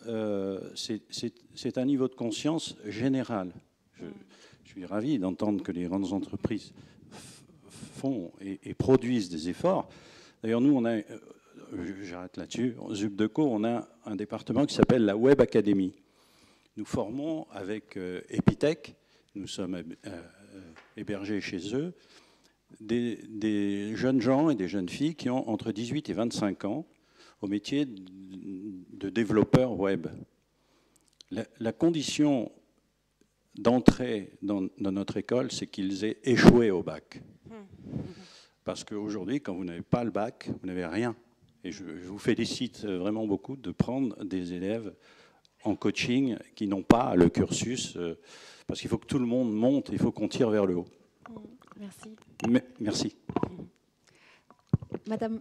[SPEAKER 6] c'est un niveau de conscience général. Je suis ravi d'entendre que les grandes entreprises font et produisent des efforts. D'ailleurs, nous, j'arrête là-dessus, ZUP-DECO, on a un département qui s'appelle la Web Academy. Nous formons avec Epitech, nous sommes hébergés chez eux, des jeunes gens et des jeunes filles qui ont entre 18 et 25 ans au métier de développeur web. La condition d'entrée dans notre école, c'est qu'ils aient échoué au bac. Parce qu'aujourd'hui, quand vous n'avez pas le bac, vous n'avez rien. Et je vous félicite vraiment beaucoup de prendre des élèves en coaching qui n'ont pas le cursus, parce qu'il faut que tout le monde monte, il faut qu'on tire vers le haut.
[SPEAKER 7] Merci.
[SPEAKER 6] Merci.
[SPEAKER 7] Madame.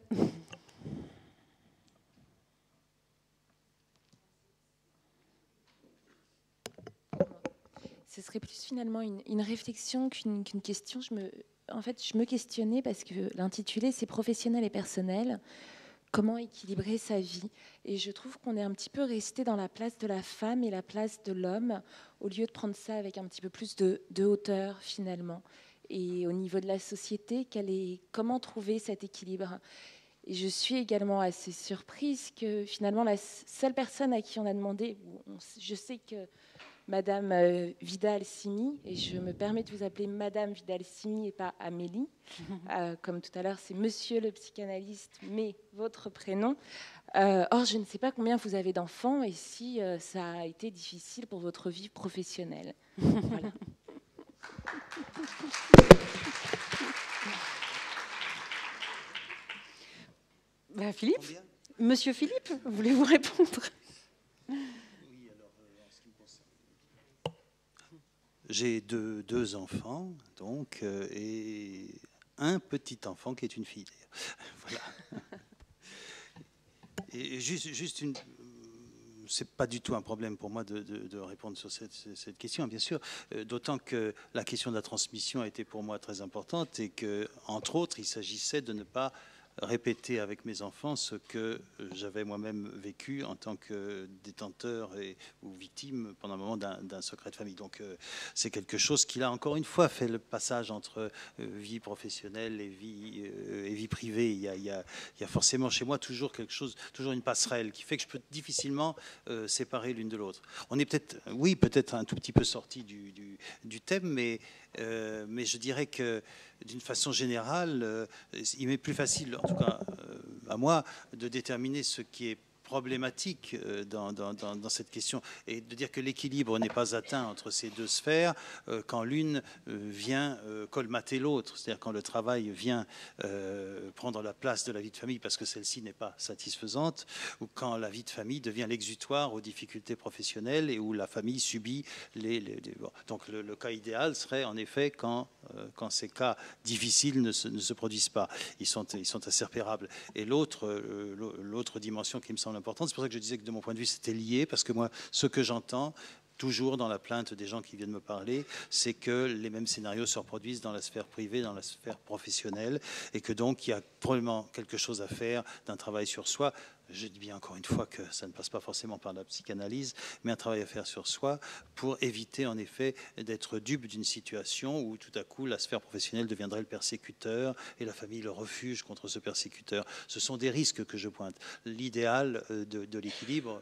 [SPEAKER 7] Ce serait plus finalement une réflexion qu'une question. En fait, je me questionnais parce que l'intitulé, c'est professionnel et personnel. Comment équilibrer sa vie? Et je trouve qu'on est un petit peu resté dans la place de la femme et la place de l'homme, au lieu de prendre ça avec un petit peu plus de hauteur, finalement. Et au niveau de la société, comment trouver cet équilibre? Et je suis également assez surprise que finalement, la seule personne à qui on a demandé, je sais que Madame Vidal-Simi, et je me permets de vous appeler Madame Vidal-Simi et pas Amélie, comme tout à l'heure, c'est Monsieur le psychanalyste, mais votre prénom. Or, je ne sais pas combien vous avez d'enfants et si ça a été difficile pour votre vie professionnelle. Voilà.
[SPEAKER 1] Ben, Philippe, Monsieur Philippe, voulez-vous répondre?
[SPEAKER 3] J'ai deux enfants, donc, et un petit enfant qui est une fille. Voilà. Et juste une. C'est pas du tout un problème pour moi de répondre sur cette question, bien sûr. D'autant que la question de la transmission a été pour moi très importante et que, entre autres, il s'agissait de ne pas répéter avec mes enfants ce que j'avais moi-même vécu en tant que détenteur ou victime pendant un moment d'un secret de famille. Donc c'est quelque chose qui, là, encore une fois, fait le passage entre vie professionnelle et vie privée. Il y a forcément chez moi toujours quelque chose, toujours une passerelle qui fait que je peux difficilement séparer l'une de l'autre. On est peut-être un tout petit peu sorti du thème, mais je dirais que d'une façon générale, il m'est plus facile, en tout cas à moi, de déterminer ce qui est problématique dans cette question et de dire que l'équilibre n'est pas atteint entre ces deux sphères quand l'une vient colmater l'autre, c'est-à-dire quand le travail vient prendre la place de la vie de famille parce que celle-ci n'est pas satisfaisante, ou quand la vie de famille devient l'exutoire aux difficultés professionnelles et où la famille subit bon. Donc le cas idéal serait en effet quand ces cas difficiles ne se produisent pas. Ils sont assez repérables. Et l'autre dimension qui me semble importante, c'est pour ça que je disais que de mon point de vue c'était lié, parce que moi ce que j'entends toujours dans la plainte des gens qui viennent me parler, c'est que les mêmes scénarios se reproduisent dans la sphère privée, dans la sphère professionnelle, et que donc il y a probablement quelque chose à faire d'un travail sur soi. Je dis bien encore une fois que ça ne passe pas forcément par la psychanalyse, mais un travail à faire sur soi pour éviter en effet d'être dupe d'une situation où tout à coup la sphère professionnelle deviendrait le persécuteur et la famille le refuge contre ce persécuteur. Ce sont des risques que je pointe. L'idéal de l'équilibre,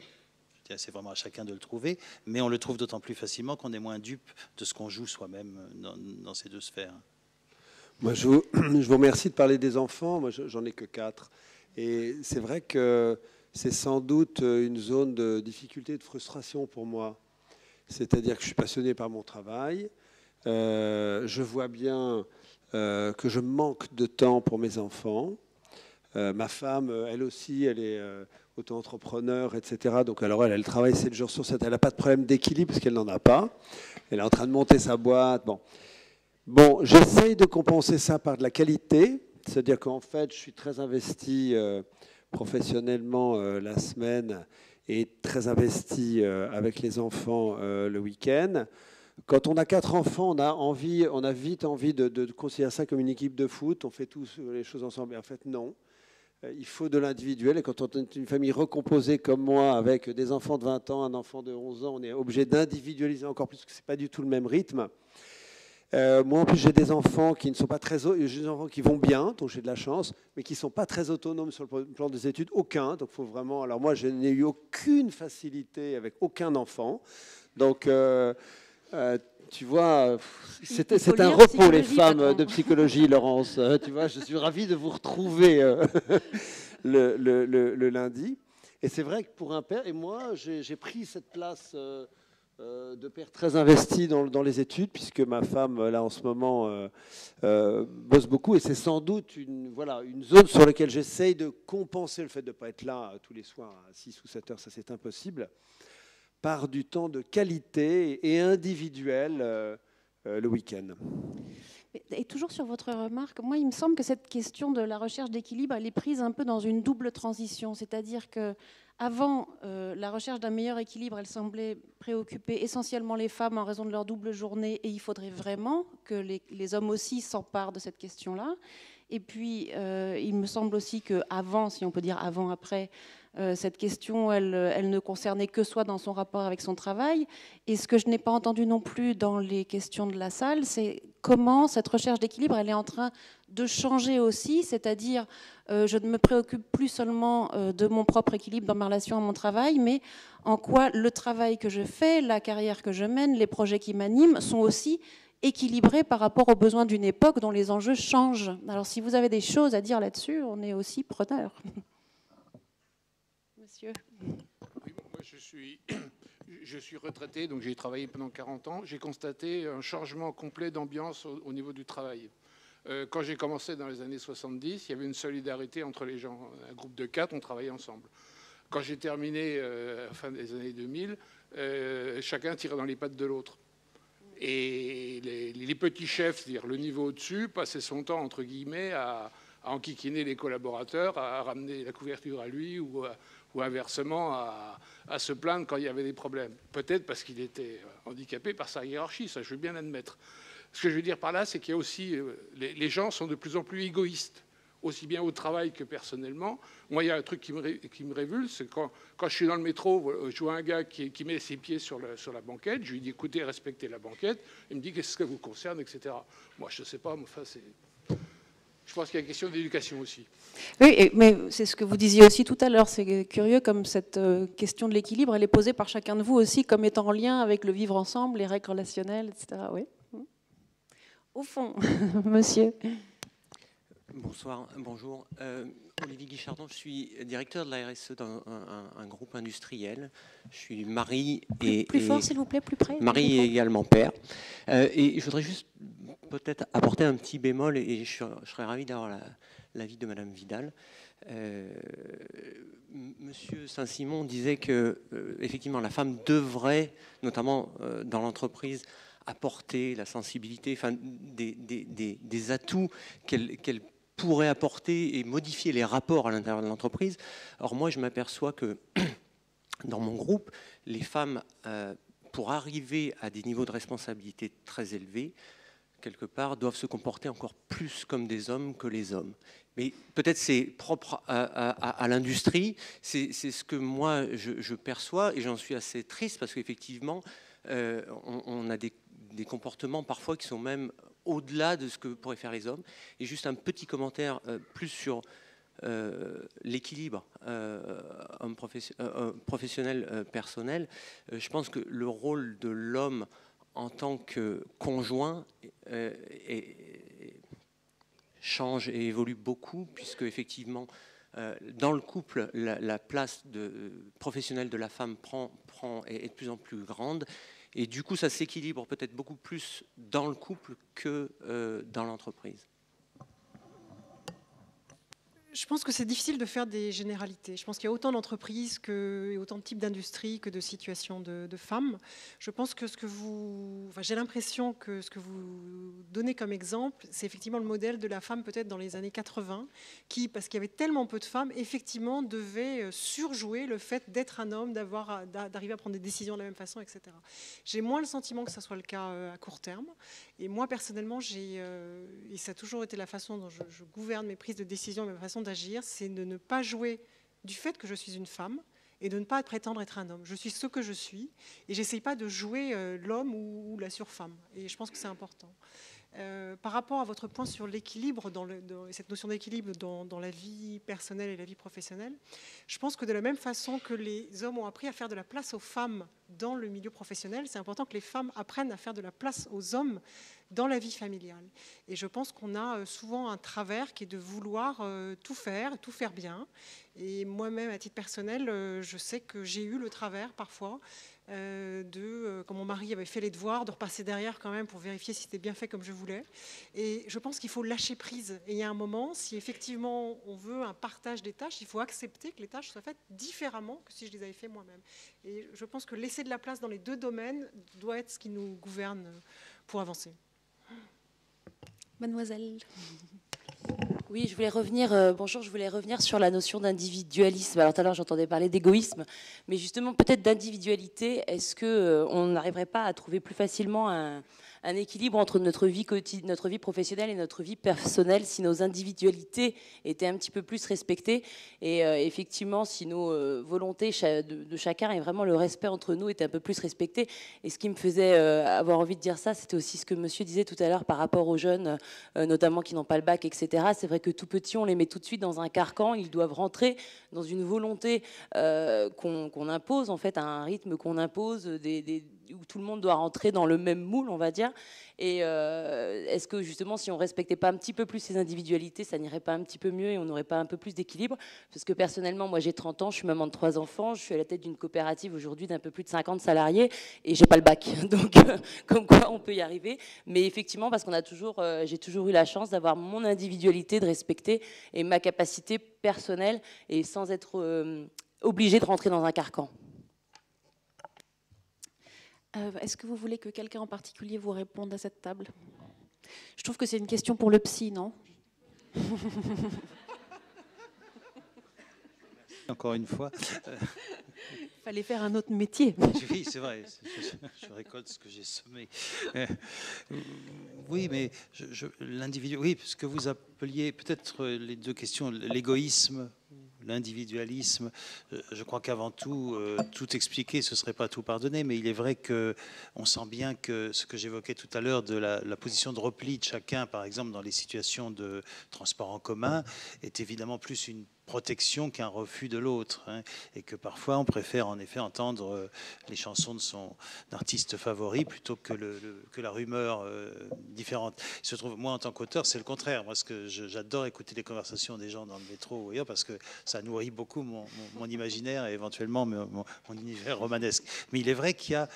[SPEAKER 3] c'est vraiment à chacun de le trouver, mais on le trouve d'autant plus facilement qu'on est moins dupe de ce qu'on joue soi-même dans ces deux sphères.
[SPEAKER 4] Moi, je vous remercie de parler des enfants. Moi, j'en ai que 4. Et c'est vrai que c'est sans doute une zone de difficulté, de frustration pour moi. C'est-à-dire que je suis passionné par mon travail. Je vois bien que je manque de temps pour mes enfants. Ma femme, elle aussi, elle est auto-entrepreneur, etc. Donc alors elle travaille 7 jours sur 7. Elle n'a pas de problème d'équilibre parce qu'elle n'en a pas. Elle est en train de monter sa boîte. Bon, j'essaye de compenser ça par de la qualité. C'est-à-dire qu'en fait, je suis très investi professionnellement la semaine et très investi avec les enfants le week-end. Quand on a 4 enfants, on a vite envie de considérer ça comme une équipe de foot. On fait tous les choses ensemble. Et en fait, non. Il faut de l'individuel. Et quand on est une famille recomposée comme moi, avec des enfants de 20 ans, un enfant de 11 ans, on est obligé d'individualiser encore plus, parce que ce n'est pas du tout le même rythme. Moi, en plus, j'ai des enfants qui ne sont pas très, j'ai des enfants qui vont bien, donc j'ai de la chance, mais qui ne sont pas très autonomes sur le plan des études, aucun. Donc, faut vraiment. Alors moi, je n'ai eu aucune facilité avec aucun enfant. Donc, tu vois, c'est un repos les femmes de psychologie, Laurence. Tu vois, je suis ravi de vous retrouver le lundi. Et c'est vrai que pour un père, et moi, j'ai pris cette place de père très investi dans les études, puisque ma femme, là, en ce moment, bosse beaucoup. Et c'est sans doute une zone sur laquelle j'essaye de compenser le fait de ne pas être là tous les soirs à 6 ou 7 heures, ça c'est impossible, par du temps de qualité et individuel le week-end.
[SPEAKER 1] Et toujours sur votre remarque, moi, il me semble que cette question de la recherche d'équilibre, elle est prise un peu dans une double transition. C'est-à-dire qu'avant, la recherche d'un meilleur équilibre, elle semblait préoccuper essentiellement les femmes en raison de leur double journée. Et il faudrait vraiment que les hommes aussi s'emparent de cette question-là. Et puis, il me semble aussi qu'avant, si on peut dire avant-après, cette question, elle ne concernait que soi dans son rapport avec son travail. Et ce que je n'ai pas entendu non plus dans les questions de la salle, c'est comment cette recherche d'équilibre, elle est en train de changer aussi, c'est-à-dire je ne me préoccupe plus seulement de mon propre équilibre dans ma relation à mon travail, mais en quoi le travail que je fais, la carrière que je mène, les projets qui m'animent sont aussi équilibrés par rapport aux besoins d'une époque dont les enjeux changent. Alors si vous avez des choses à dire là-dessus, on est aussi preneur. Monsieur.
[SPEAKER 8] Oui, moi je suis retraité, donc j'ai travaillé pendant 40 ans. J'ai constaté un changement complet d'ambiance au niveau du travail. Quand j'ai commencé dans les années 70, il y avait une solidarité entre les gens. Un groupe de 4, on travaillait ensemble. Quand j'ai terminé à la fin des années 2000, chacun tirait dans les pattes de l'autre. Et les petits chefs, c'est-à-dire le niveau au-dessus, passaient son temps, entre guillemets, à enquiquiner les collaborateurs, à ramener la couverture à lui ou inversement à se plaindre quand il y avait des problèmes. Peut-être parce qu'il était handicapé par sa hiérarchie, ça je veux bien l'admettre. Ce que je veux dire par là, c'est qu'il y a aussi... les gens sont de plus en plus égoïstes, aussi bien au travail que personnellement. Moi, il y a un truc qui me révulse, c'est quand je suis dans le métro, je vois un gars qui met ses pieds sur la banquette, je lui dis écoutez, respectez la banquette, il me dit qu'est-ce que vous concerne, etc. Moi, je ne sais pas, mais enfin, c'est... Je pense qu'il y a une question d'éducation aussi.
[SPEAKER 1] Oui, mais c'est ce que vous disiez aussi tout à l'heure. C'est curieux comme cette question de l'équilibre, elle est posée par chacun de vous aussi comme étant en lien avec le vivre ensemble, les règles relationnelles, etc. Oui. Au fond, monsieur.
[SPEAKER 9] Bonsoir, bonjour. Olivier Guichardon, je suis directeur de la RSE dans un groupe industriel. Je suis mari et...
[SPEAKER 1] Plus fort, s'il vous plaît, plus près.
[SPEAKER 9] Mari et également père. Et je voudrais juste peut-être apporter un petit bémol, et je serais ravi d'avoir l'avis de Madame Vidal. Monsieur Saint-Simon disait que, effectivement, la femme devrait, notamment dans l'entreprise, apporter la sensibilité, enfin, des atouts qu'elle pourrait apporter et modifier les rapports à l'intérieur de l'entreprise. Or, moi, je m'aperçois que dans mon groupe, les femmes, pour arriver à des niveaux de responsabilité très élevés, quelque part, doivent se comporter encore plus comme des hommes que les hommes. Mais peut-être c'est propre à l'industrie, c'est ce que moi je perçois, et j'en suis assez triste parce qu'effectivement, on a des comportements parfois qui sont même au-delà de ce que pourraient faire les hommes. Et juste un petit commentaire plus sur l'équilibre professionnel-personnel. Je pense que le rôle de l'homme en tant que conjoint change et évolue beaucoup, puisque effectivement, dans le couple, la place professionnelle de la femme est de plus en plus grande. Et du coup, ça s'équilibre peut-être beaucoup plus dans le couple que dans l'entreprise.
[SPEAKER 2] Je pense que c'est difficile de faire des généralités. Je pense qu'il y a autant d'entreprises et autant de types d'industries que de situations de femmes. Je pense que j'ai l'impression que ce que vous donnez comme exemple, c'est effectivement le modèle de la femme peut-être dans les années 80, qui, parce qu'il y avait tellement peu de femmes, effectivement devait surjouer le fait d'être un homme, d'arriver à prendre des décisions de la même façon, etc. J'ai moins le sentiment que ça soit le cas à court terme. Et moi, personnellement, et ça a toujours été la façon dont je gouverne mes prises de décision, ma façon d'agir, c'est de ne pas jouer du fait que je suis une femme et de ne pas prétendre être un homme. Je suis ce que je suis et j'essaye pas de jouer l'homme ou la surfemme. Et je pense que c'est important. Par rapport à votre point sur l'équilibre, cette notion d'équilibre dans la vie personnelle et la vie professionnelle, je pense que de la même façon que les hommes ont appris à faire de la place aux femmes dans le milieu professionnel, c'est important que les femmes apprennent à faire de la place aux hommes dans la vie familiale. Et je pense qu'on a souvent un travers qui est de vouloir tout faire bien. Et moi-même, à titre personnel, je sais que j'ai eu le travers parfois quand mon mari avait fait les devoirs, de repasser derrière quand même pour vérifier si c'était bien fait comme je voulais. Et je pense qu'il faut lâcher prise. Et il y a un moment, si effectivement on veut un partage des tâches, il faut accepter que les tâches soient faites différemment que si je les avais fait moi-même. Et je pense que laisser de la place dans les deux domaines doit être ce qui nous gouverne pour avancer.
[SPEAKER 10] Mademoiselle.
[SPEAKER 11] Oui, je voulais revenir sur la notion d'individualisme. Alors tout à l'heure, j'entendais parler d'égoïsme, mais justement peut-être d'individualité. Est-ce qu'on n'arriverait pas à trouver plus facilement un équilibre entre notre vie professionnelle et notre vie personnelle si nos individualités étaient un petit peu plus respectées et effectivement si nos volontés de chacun et vraiment le respect entre nous était un peu plus respecté. Et ce qui me faisait avoir envie de dire ça, c'était aussi ce que monsieur disait tout à l'heure par rapport aux jeunes, notamment qui n'ont pas le bac, etc. C'est vrai que tout petits, on les met tout de suite dans un carcan, ils doivent rentrer dans une volonté qu'on impose, en fait, à un rythme qu'on impose, où tout le monde doit rentrer dans le même moule, on va dire. Et est-ce que justement, si on respectait pas un petit peu plus ces individualités, ça n'irait pas un petit peu mieux et on n'aurait pas un peu plus d'équilibre? Parce que personnellement, moi j'ai 30 ans, je suis maman de 3 enfants, je suis à la tête d'une coopérative aujourd'hui d'un peu plus de 50 salariés et j'ai pas le bac. Donc comme quoi on peut y arriver. Mais effectivement, parce qu'on a j'ai toujours eu la chance d'avoir mon individualité, de respecter et ma capacité personnelle et sans être obligée de rentrer dans un carcan.
[SPEAKER 10] Est-ce que vous voulez que quelqu'un en particulier vous réponde à cette table? Je trouve que c'est une question pour le psy, non?
[SPEAKER 3] Encore une fois.
[SPEAKER 10] Il fallait faire un autre métier.
[SPEAKER 3] Oui, c'est vrai, je récolte ce que j'ai semé. Oui, mais l'individu, oui, ce que vous appeliez peut-être les deux questions, l'égoïsme, l'individualisme, je crois qu'avant tout, tout expliquer, ce ne serait pas tout pardonner, mais il est vrai qu'on sent bien que ce que j'évoquais tout à l'heure de la position de repli de chacun, par exemple dans les situations de transport en commun, est évidemment plus une protection qu'un refus de l'autre, hein, et que parfois on préfère en effet entendre les chansons de son artiste favori plutôt que la rumeur différente. Il se trouve, moi en tant qu'auteur, c'est le contraire. Moi, j'adore écouter les conversations des gens dans le métro ou ailleurs parce que ça nourrit beaucoup mon imaginaire et éventuellement mon univers romanesque. Mais il est vrai qu'il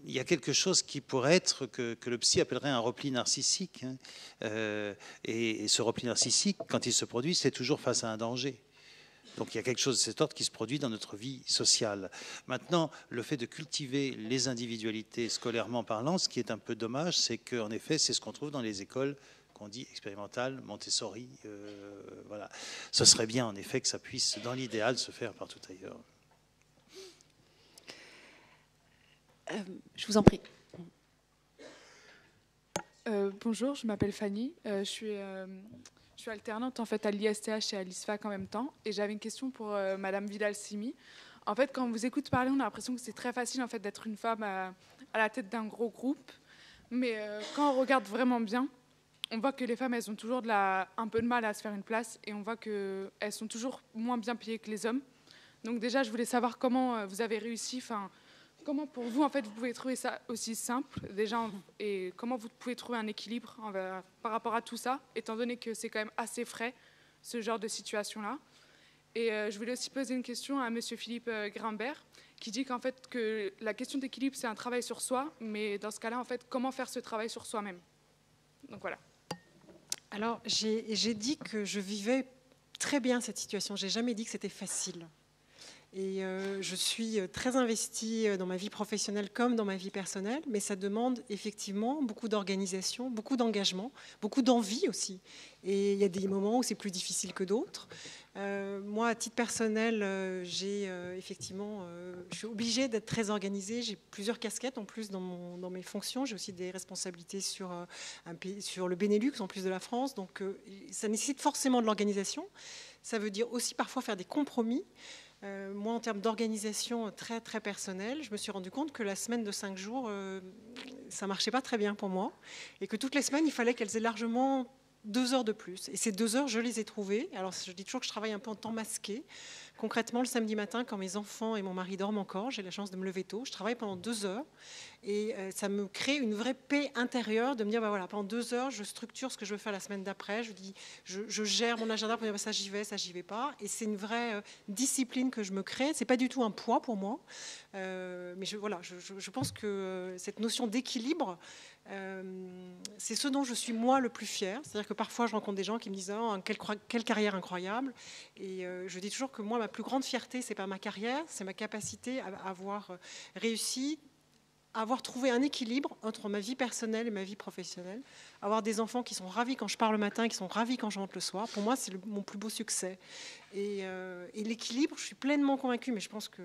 [SPEAKER 3] y a quelque chose qui pourrait être que le psy appellerait un repli narcissique, hein, et ce repli narcissique, quand il se produit, c'est toujours face à un danger. Donc il y a quelque chose de cet ordre qui se produit dans notre vie sociale. Maintenant, le fait de cultiver les individualités scolairement parlant, ce qui est un peu dommage, c'est qu'en effet, c'est ce qu'on trouve dans les écoles qu'on dit expérimentales, Montessori. Voilà. Ce serait bien, en effet, que ça puisse, dans l'idéal, se faire partout ailleurs.
[SPEAKER 10] Je vous en prie.
[SPEAKER 12] Bonjour, je m'appelle Fanny. Je suis alternante en fait à l'ISTH et à l'ISFAC en même temps. Et j'avais une question pour Madame Vidal-Simi. En fait, quand on vous écoute parler, on a l'impression que c'est très facile en fait d'être une femme à la tête d'un gros groupe. Mais quand on regarde vraiment bien, on voit que les femmes, elles ont toujours un peu de mal à se faire une place. Et on voit qu'elles sont toujours moins bien payées que les hommes. Donc déjà, je voulais savoir comment vous avez réussi... Comment pour vous, en fait, vous pouvez trouver ça aussi simple déjà, et comment vous pouvez trouver un équilibre par rapport à tout ça, étant donné que c'est quand même assez frais, ce genre de situation-là. Et je voulais aussi poser une question à Monsieur Philippe Grimbert, qui dit qu'en fait, que la question d'équilibre, c'est un travail sur soi, mais dans ce cas-là, en fait, comment faire ce travail sur soi-même? Donc voilà.
[SPEAKER 2] Alors, j'ai dit que je vivais très bien cette situation. J'ai jamais dit que c'était facile. Et je suis très investie dans ma vie professionnelle comme dans ma vie personnelle, mais ça demande effectivement beaucoup d'organisation, beaucoup d'engagement, beaucoup d'envie aussi. Et il y a des moments où c'est plus difficile que d'autres. Moi, à titre personnel, je suis obligée d'être très organisée. J'ai plusieurs casquettes en plus dans mes fonctions. J'ai aussi des responsabilités sur le Benelux en plus de la France. Donc ça nécessite forcément de l'organisation. Ça veut dire aussi parfois faire des compromis. Moi, en termes d'organisation très, très personnelle, je me suis rendu compte que la semaine de 5 jours, ça ne marchait pas très bien pour moi. Et que toutes les semaines, il fallait qu'elles aient largement 2 heures de plus. Et ces 2 heures, je les ai trouvées. Alors, je dis toujours que je travaille un peu en temps masqué. Concrètement, le samedi matin, quand mes enfants et mon mari dorment encore, j'ai la chance de me lever tôt. Je travaille pendant 2 heures. Et ça me crée une vraie paix intérieure de me dire, bah voilà, pendant 2 heures, je structure ce que je veux faire la semaine d'après. Je gère mon agenda pour dire, bah, ça j'y vais pas. Et c'est une vraie discipline que je me crée. C'est pas du tout un poids pour moi. Mais je pense que cette notion d'équilibre, c'est ce dont je suis moi le plus fière. C'est-à-dire que parfois je rencontre des gens qui me disent oh, quelle carrière incroyable. Et je dis toujours que moi ma plus grande fierté c'est pas ma carrière, c'est ma capacité à avoir réussi, à avoir trouvé un équilibre entre ma vie personnelle et ma vie professionnelle, avoir des enfants qui sont ravis quand je pars le matin, qui sont ravis quand je rentre le soir. Pour moi c'est mon plus beau succès. Et l'équilibre, je suis pleinement convaincue, mais je pense que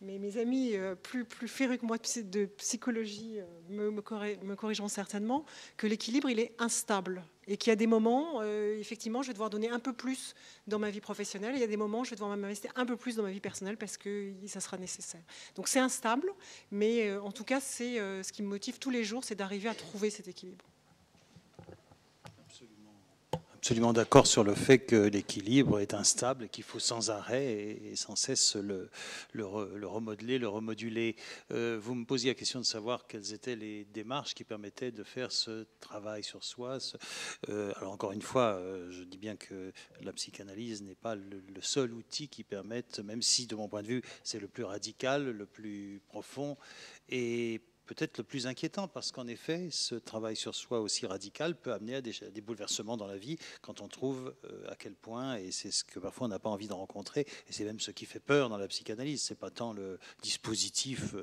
[SPEAKER 2] mes amis plus férus que moi de psychologie me corrigeront certainement, que l'équilibre, il est instable. Et qu'il y a des moments, effectivement, je vais devoir donner un peu plus dans ma vie professionnelle. Et il y a des moments, je vais devoir m'investir un peu plus dans ma vie personnelle parce que ça sera nécessaire. Donc c'est instable, mais en tout cas, c'est ce qui me motive tous les jours, c'est d'arriver à trouver cet équilibre.
[SPEAKER 3] Absolument d'accord sur le fait que l'équilibre est instable et qu'il faut sans arrêt et sans cesse le remodeler, le remoduler. Vous me posiez la question de savoir quelles étaient les démarches qui permettaient de faire ce travail sur soi. Alors encore une fois, je dis bien que la psychanalyse n'est pas le seul outil qui permette, même si de mon point de vue c'est le plus radical, le plus profond et peut-être le plus inquiétant, parce qu'en effet, ce travail sur soi aussi radical peut amener à des bouleversements dans la vie quand on trouve à quel point, et c'est ce que parfois on n'a pas envie de rencontrer, et c'est même ce qui fait peur dans la psychanalyse. C'est pas tant le dispositif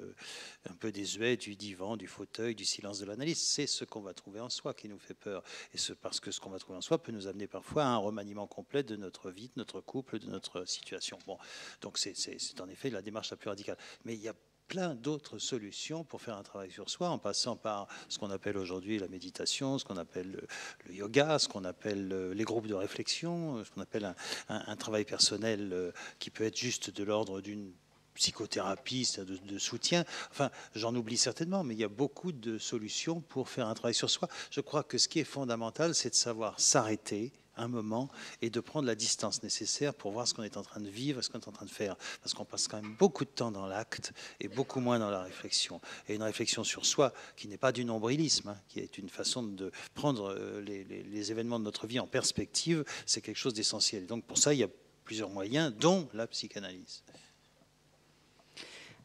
[SPEAKER 3] un peu désuet du divan, du fauteuil, du silence de l'analyse, c'est ce qu'on va trouver en soi qui nous fait peur. Et parce que ce qu'on va trouver en soi peut nous amener parfois à un remaniement complet de notre vie, de notre couple, de notre situation. Bon, donc c'est en effet la démarche la plus radicale. Mais il y a plein d'autres solutions pour faire un travail sur soi, en passant par ce qu'on appelle aujourd'hui la méditation, ce qu'on appelle le yoga, ce qu'on appelle les groupes de réflexion, ce qu'on appelle un travail personnel qui peut être juste de l'ordre d'une psychothérapie, de soutien. Enfin, j'en oublie certainement, mais il y a beaucoup de solutions pour faire un travail sur soi. Je crois que ce qui est fondamental, c'est de savoir s'arrêter un moment et de prendre la distance nécessaire pour voir ce qu'on est en train de vivre, ce qu'on est en train de faire. Parce qu'on passe quand même beaucoup de temps dans l'acte et beaucoup moins dans la réflexion. Et une réflexion sur soi qui n'est pas du nombrilisme, hein, qui est une façon de prendre les événements de notre vie en perspective, c'est quelque chose d'essentiel. Et donc pour ça, il y a plusieurs moyens, dont la psychanalyse.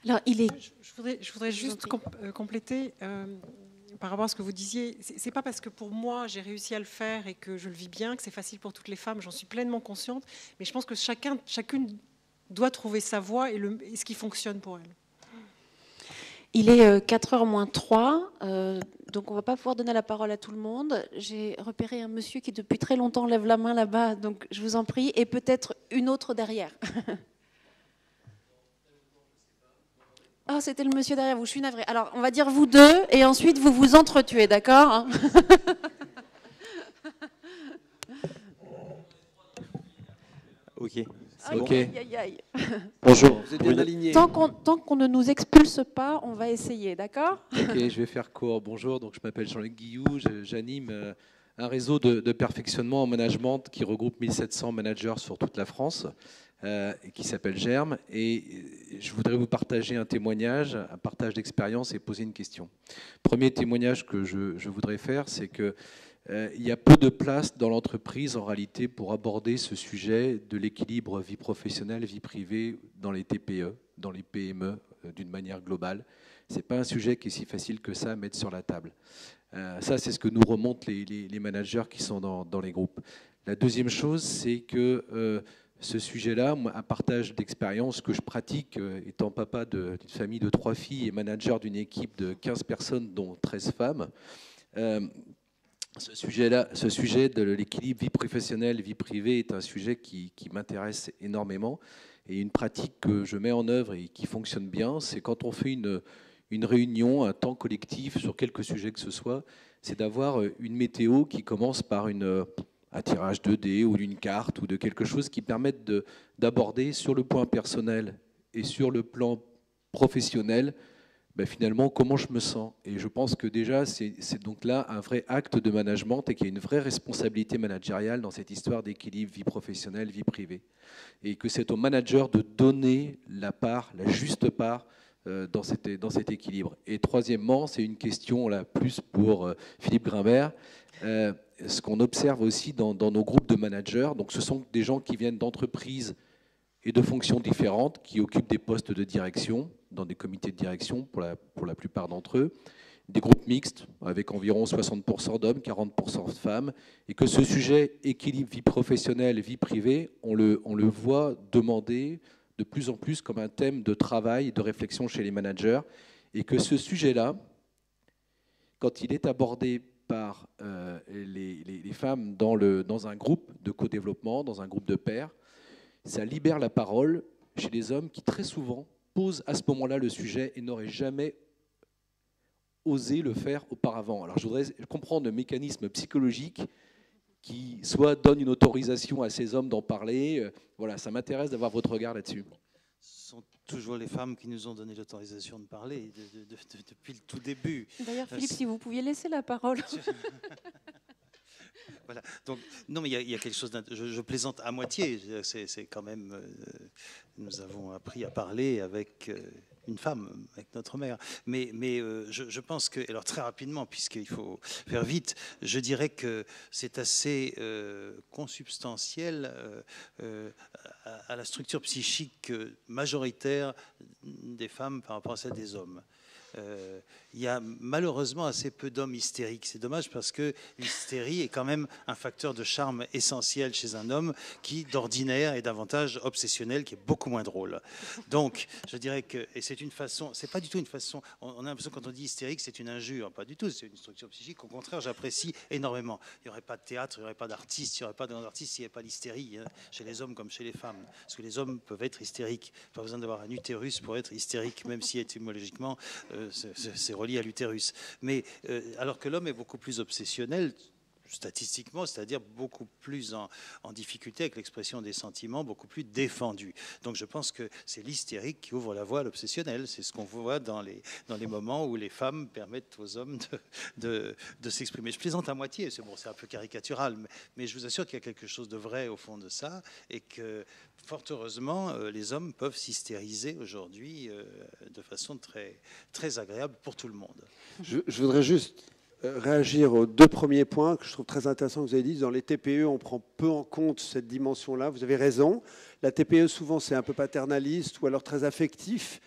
[SPEAKER 1] Alors,
[SPEAKER 2] je voudrais juste compléter par rapport à ce que vous disiez. C'est pas parce que pour moi j'ai réussi à le faire et que je le vis bien que c'est facile pour toutes les femmes. J'en suis pleinement consciente. Mais je pense que chacune doit trouver sa voie et ce qui fonctionne pour elle.
[SPEAKER 1] Il est 4h moins 3, donc on ne va pas pouvoir donner la parole à tout le monde. J'ai repéré un monsieur qui depuis très longtemps lève la main là-bas, donc je vous en prie, et peut-être une autre derrière. Ah, c'était le monsieur derrière vous, je suis navrée. Alors, on va dire vous deux, et ensuite vous vous entretuez, d'accord?
[SPEAKER 13] Ok.
[SPEAKER 1] Ok. Aïe, aïe, aïe.
[SPEAKER 13] Bonjour.
[SPEAKER 4] Vous êtes bien aligné.
[SPEAKER 1] Tant qu'on ne nous expulse pas, on va essayer, d'accord?
[SPEAKER 13] Ok, je vais faire court. Bonjour, donc je m'appelle Jean-Luc Guillou, j'anime un réseau de perfectionnement en management qui regroupe 1700 managers sur toute la France. Qui s'appelle Germe, et je voudrais vous partager un témoignage, un partage d'expérience et poser une question. Premier témoignage que je voudrais faire, c'est que il y a peu de place dans l'entreprise en réalité pour aborder ce sujet de l'équilibre vie professionnelle, vie privée dans les TPE, dans les PME d'une manière globale. C'est pas un sujet qui est si facile que ça à mettre sur la table. Ça, c'est ce que nous remontent les managers qui sont dans les groupes. La deuxième chose, c'est que ce sujet-là, un partage d'expérience que je pratique, étant papa d'une famille de 3 filles et manager d'une équipe de 15 personnes, dont 13 femmes. Ce sujet de l'équilibre vie professionnelle, vie privée est un sujet qui m'intéresse énormément. Et une pratique que je mets en œuvre et qui fonctionne bien, c'est quand on fait une réunion, un temps collectif sur quelque sujet que ce soit, c'est d'avoir une météo qui commence par une un tirage de dés ou d'une carte ou de quelque chose qui permette d'aborder sur le point personnel et sur le plan professionnel, ben finalement, comment je me sens. Et je pense que déjà, c'est donc là un vrai acte de management et qu'il y a une vraie responsabilité managériale dans cette histoire d'équilibre vie professionnelle, vie privée. Et que c'est au manager de donner la part, la juste part dans cet équilibre. Et troisièmement, c'est une question là plus pour Philippe Grimbert. Ce qu'on observe aussi dans nos groupes de managers, donc ce sont des gens qui viennent d'entreprises et de fonctions différentes, qui occupent des postes de direction, dans des comités de direction pour la plupart d'entre eux, des groupes mixtes avec environ 60% d'hommes, 40% de femmes, et que ce sujet équilibre vie professionnelle, vie privée, on le voit demander de plus en plus comme un thème de travail et de réflexion chez les managers, et que ce sujet-là, quand il est abordé par les femmes dans un groupe de co-développement, dans un groupe de pairs, ça libère la parole chez les hommes qui très souvent posent à ce moment-là le sujet et n'auraient jamais osé le faire auparavant. Alors je voudrais comprendre le mécanisme psychologique qui soit donne une autorisation à ces hommes d'en parler. Voilà, ça m'intéresse d'avoir votre regard là-dessus.
[SPEAKER 3] Ce sont toujours les femmes qui nous ont donné l'autorisation de parler depuis le tout début.
[SPEAKER 1] D'ailleurs, Philippe, si vous pouviez laisser la parole.
[SPEAKER 3] Voilà. Donc, non, mais il y a quelque chose je plaisante à moitié. C'est quand même. Nous avons appris à parler avec une femme, avec notre mère. Mais je pense que. Alors, très rapidement, puisqu'il faut faire vite, je dirais que c'est assez consubstantiel à la structure psychique majoritaire des femmes par rapport à celle des hommes. Il y a malheureusement assez peu d'hommes hystériques. C'est dommage parce que l'hystérie est quand même un facteur de charme essentiel chez un homme qui, d'ordinaire, est davantage obsessionnel, qui est beaucoup moins drôle. Donc, je dirais que, et c'est une façon, c'est pas du tout une façon, on a l'impression quand on dit hystérique, c'est une injure. Pas du tout, c'est une structure psychique. Au contraire, j'apprécie énormément. Il n'y aurait pas de théâtre, il n'y aurait pas d'artistes, il n'y aurait pas de grands artistes s'il n'y avait pas l'hystérie, hein, chez les hommes comme chez les femmes. Parce que les hommes peuvent être hystériques. Pas besoin d'avoir un utérus pour être hystérique, même si étymologiquement, c'est relié à l'utérus. Mais alors que l'homme est beaucoup plus obsessionnel, statistiquement, c'est-à-dire beaucoup plus en difficulté avec l'expression des sentiments, beaucoup plus défendu. Donc je pense que c'est l'hystérique qui ouvre la voie à l'obsessionnel. C'est ce qu'on voit dans les moments où les femmes permettent aux hommes de s'exprimer. Je plaisante à moitié, c'est un peu caricatural, mais je vous assure qu'il y a quelque chose de vrai au fond de ça, et que fort heureusement, les hommes peuvent s'hystériser aujourd'hui de façon très, très agréable pour tout le monde.
[SPEAKER 4] Je voudrais juste réagir aux deux premiers points que je trouve très intéressants que vous avez dit. Dans les TPE, on prend peu en compte cette dimension-là. Vous avez raison. La TPE, souvent, c'est un peu paternaliste ou alors très affectif.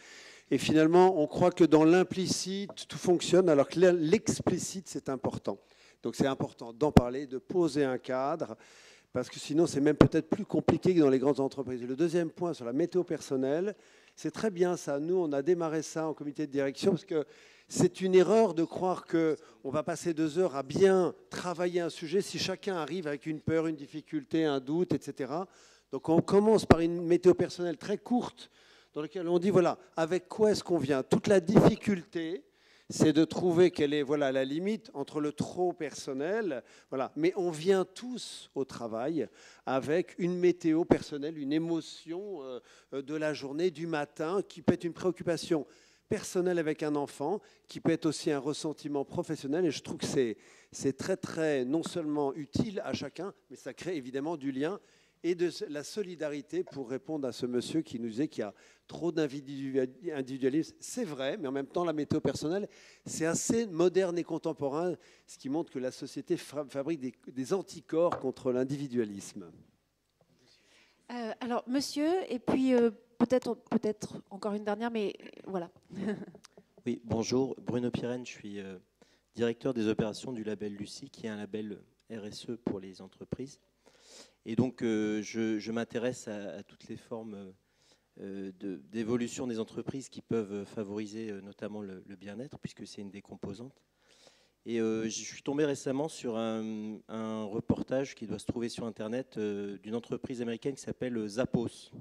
[SPEAKER 4] Et finalement, on croit que dans l'implicite, tout fonctionne, alors que l'explicite, c'est important. Donc c'est important d'en parler, de poser un cadre, parce que sinon, c'est même peut-être plus compliqué que dans les grandes entreprises. Et le deuxième point sur la météo personnelle, c'est très bien ça. Nous, on a démarré ça en comité de direction, parce que c'est une erreur de croire qu'on va passer 2 heures à bien travailler un sujet si chacun arrive avec une peur, une difficulté, un doute, etc. Donc on commence par une météo personnelle très courte dans laquelle on dit, voilà, avec quoi est-ce qu'on vient? Toute la difficulté, c'est de trouver quelle est la limite entre le trop personnel. Voilà. Mais on vient tous au travail avec une météo personnelle, une émotion de la journée, du matin, qui peut être une préoccupation personnel avec un enfant, qui peut être aussi un ressentiment professionnel. Et je trouve que c'est très, très non seulement utile à chacun, mais ça crée évidemment du lien et de la solidarité pour répondre à ce monsieur qui nous disait qu'il y a trop d'individualisme. C'est vrai, mais en même temps, la météo personnelle, c'est assez moderne et contemporain, ce qui montre que la société fabrique des anticorps contre l'individualisme.
[SPEAKER 1] Alors, monsieur, et puis peut-être encore une dernière, mais voilà.
[SPEAKER 14] Oui, bonjour, Bruno Pirenne, je suis directeur des opérations du label Lucie, qui est un label RSE pour les entreprises. Et donc, je m'intéresse à toutes les formes d'évolution des entreprises qui peuvent favoriser notamment le bien-être, puisque c'est une des composantes. Et je suis tombé récemment sur un reportage qui doit se trouver sur Internet d'une entreprise américaine qui s'appelle Zappos.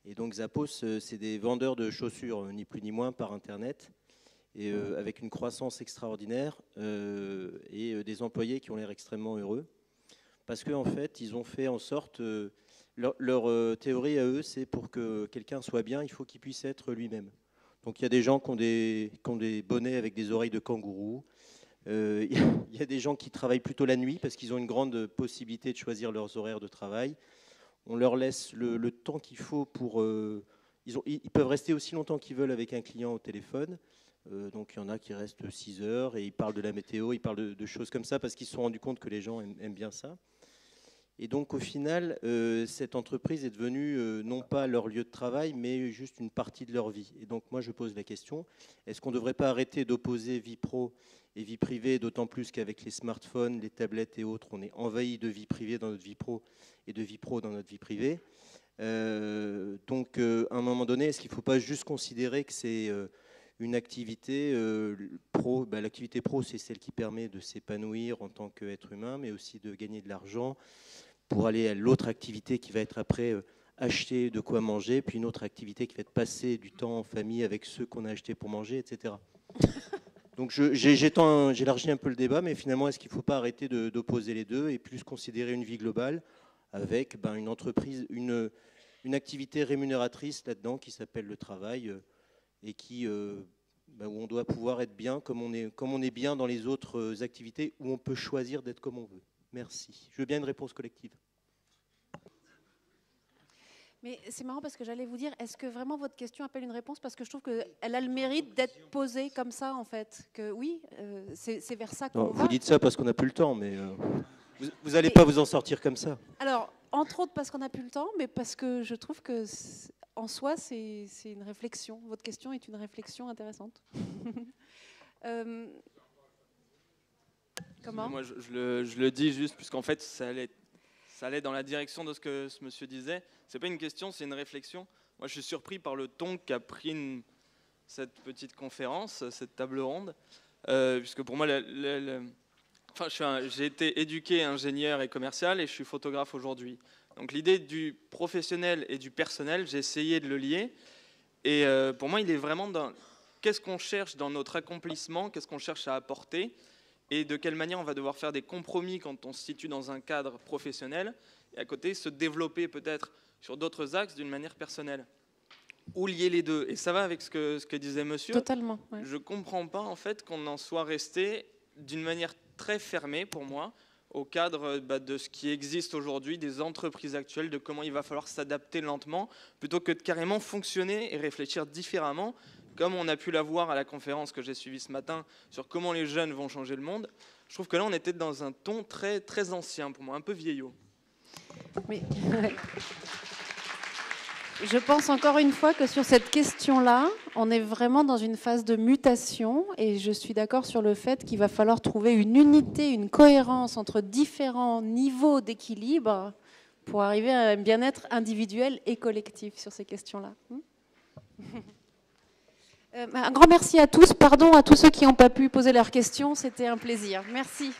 [SPEAKER 14] Et donc Zappos, c'est des vendeurs de chaussures, ni plus ni moins, par Internet, et avec une croissance extraordinaire et des employés qui ont l'air extrêmement heureux. Parce qu'en fait, ils ont fait en sorte... leur théorie à eux, c'est pour que quelqu'un soit bien, il faut qu'il puisse être lui-même. Donc il y a des gens qui ont des bonnets avec des oreilles de kangourou. Il y a des gens qui travaillent plutôt la nuit parce qu'ils ont une grande possibilité de choisir leurs horaires de travail. On leur laisse le temps qu'il faut pour... ils peuvent rester aussi longtemps qu'ils veulent avec un client au téléphone. Donc il y en a qui restent 6 heures et ils parlent de la météo, ils parlent de choses comme ça parce qu'ils se sont rendus compte que les gens aiment bien ça. Et donc au final, cette entreprise est devenue non pas leur lieu de travail, mais juste une partie de leur vie. Et donc moi je pose la question, est-ce qu'on ne devrait pas arrêter d'opposer vie pro et vie privée, d'autant plus qu'avec les smartphones, les tablettes et autres, on est envahi de vie privée dans notre vie pro et de vie pro dans notre vie privée. Donc à un moment donné, est-ce qu'il ne faut pas juste considérer que c'est une activité pro? L'activité pro, c'est celle qui permet de s'épanouir en tant qu'être humain, mais aussi de gagner de l'argent pour aller à l'autre activité qui va être après acheter de quoi manger, puis une autre activité qui va être passer du temps en famille avec ceux qu'on a acheté pour manger, etc. Donc j'élargis un peu le débat, mais finalement, est-ce qu'il ne faut pas arrêter d'opposer les deux et plus considérer une vie globale avec une entreprise, une activité rémunératrice là-dedans qui s'appelle le travail et qui, où on doit pouvoir être bien comme on est bien dans les autres activités où on peut choisir d'être comme on veut. Merci. Je veux bien une réponse collective.
[SPEAKER 1] Mais c'est marrant parce que j'allais vous dire, est-ce que vraiment votre question appelle une réponse? Parce que je trouve qu'elle a le mérite d'être posée comme ça, en fait. Que oui, c'est vers ça qu'on va.
[SPEAKER 14] Vous dites ça parce qu'on n'a plus le temps, mais vous n'allez pas vous en sortir comme ça.
[SPEAKER 1] Alors, entre autres parce qu'on n'a plus le temps, mais parce que je trouve que, en soi, c'est une réflexion. Votre question est une réflexion intéressante. Comment?
[SPEAKER 15] Moi, je le dis juste, puisqu'en fait, ça allait dans la direction de ce que ce monsieur disait. C'est pas une question, c'est une réflexion. Moi, je suis surpris par le ton qu'a pris cette petite conférence, cette table ronde, puisque pour moi, j'ai été éduqué ingénieur et commercial, et je suis photographe aujourd'hui. Donc l'idée du professionnel et du personnel, j'ai essayé de le lier. Et pour moi, il est vraiment dans qu'est-ce qu'on cherche dans notre accomplissement, qu'est-ce qu'on cherche à apporter, et de quelle manière on va devoir faire des compromis quand on se situe dans un cadre professionnel, et à côté se développer peut-être sur d'autres axes d'une manière personnelle. Ou lier les deux. Et ça va avec ce que disait monsieur.
[SPEAKER 1] Totalement. Ouais.
[SPEAKER 15] Je ne comprends pas en fait qu'on en soit resté d'une manière très fermée pour moi au cadre de ce qui existe aujourd'hui, des entreprises actuelles, de comment il va falloir s'adapter lentement, plutôt que de carrément fonctionner et réfléchir différemment, comme on a pu la voir à la conférence que j'ai suivie ce matin sur comment les jeunes vont changer le monde. Je trouve que là, on était dans un ton très, très ancien pour moi, un peu vieillot.
[SPEAKER 1] Mais je pense encore une fois que sur cette question-là, on est vraiment dans une phase de mutation et je suis d'accord sur le fait qu'il va falloir trouver une unité, une cohérence entre différents niveaux d'équilibre pour arriver à un bien-être individuel et collectif sur ces questions-là. Un grand merci à tous. Pardon à tous ceux qui n'ont pas pu poser leurs questions. C'était un plaisir. Merci.